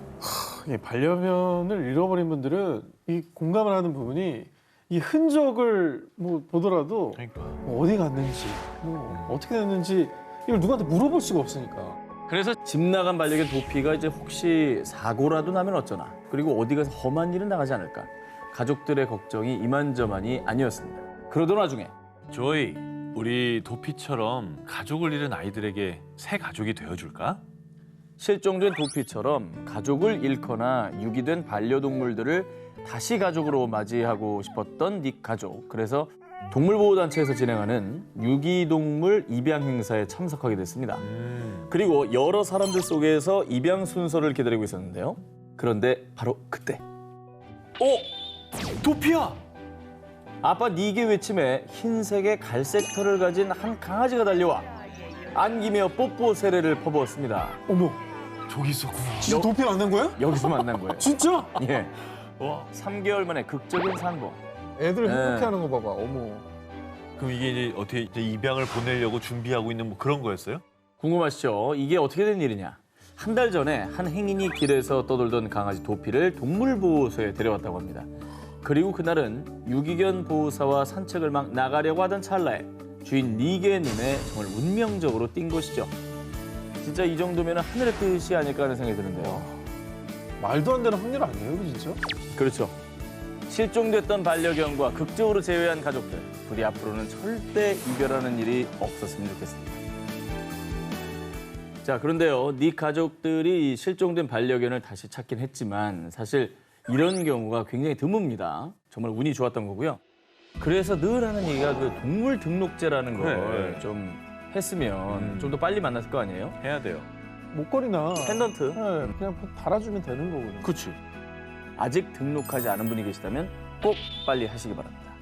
이 반려견을 잃어버린 분들은 이 공감을 하는 부분이 이 흔적을 뭐 보더라도 그러니까. 뭐 어디 갔는지, 뭐 어떻게 됐는지 이걸 누구한테 물어볼 수가 없으니까. 그래서 집 나간 반려견 도피가 이제 혹시 사고라도 나면 어쩌나, 그리고 어디 가서 험한 일은 나가지 않을까, 가족들의 걱정이 이만저만이 아니었습니다. 그러던 와중에 조이, 우리 도피처럼 가족을 잃은 아이들에게 새 가족이 되어줄까? 실종된 도피처럼 가족을 잃거나 유기된 반려동물들을 다시 가족으로 맞이하고 싶었던 닉 가족. 그래서 동물보호단체에서 진행하는 유기동물 입양 행사에 참석하게 됐습니다. 그리고 여러 사람들 속에서 입양 순서를 기다리고 있었는데요. 그런데 바로 그때 도피야! 아빠 닉의 외침에 흰색의 갈색 털을 가진 한 강아지가 달려와 안기며 뽀뽀 세례를 퍼부었습니다. 어머, 저기 있었구나. 진짜 도피 만난 거야? 여기서 만난 거예요. 진짜? 예. 와. 3개월 만에 극적인 상봉. 애들 네. 행복해하는 거 봐봐. 어머. 그럼 이게 이제 어떻게 이제 입양을 보내려고 준비하고 있는 뭐 그런 거였어요? 궁금하시죠? 이게 어떻게 된 일이냐? 한 달 전에 한 행인이 길에서 떠돌던 강아지 도피를 동물보호소에 데려왔다고 합니다. 그리고 그날은 유기견 보호사와 산책을 막 나가려고 하던 찰나에 주인 리게 눈에 정말 운명적으로 띈 것이죠. 진짜 이 정도면 하늘의 뜻이 아닐까 하는 생각이 드는데요. 말도 안 되는 확률 아니에요, 이거 진짜? 그렇죠. 실종됐던 반려견과 극적으로 재회한 가족들. 부디 앞으로는 절대 이별하는 일이 없었으면 좋겠습니다. 자, 그런데요. 네 가족들이 이 실종된 반려견을 다시 찾긴 했지만 사실 이런 경우가 굉장히 드뭅니다. 정말 운이 좋았던 거고요. 그래서 늘 하는 얘기가 그 동물 등록제라는 걸 좀 했으면 좀 더 빨리 만났을 거 아니에요? 해야 돼요. 목걸이나 펜던트. 네, 그냥 달아주면 되는 거거든요. 그치. 아직 등록하지 않은 분이 계시다면 꼭 빨리 하시기 바랍니다.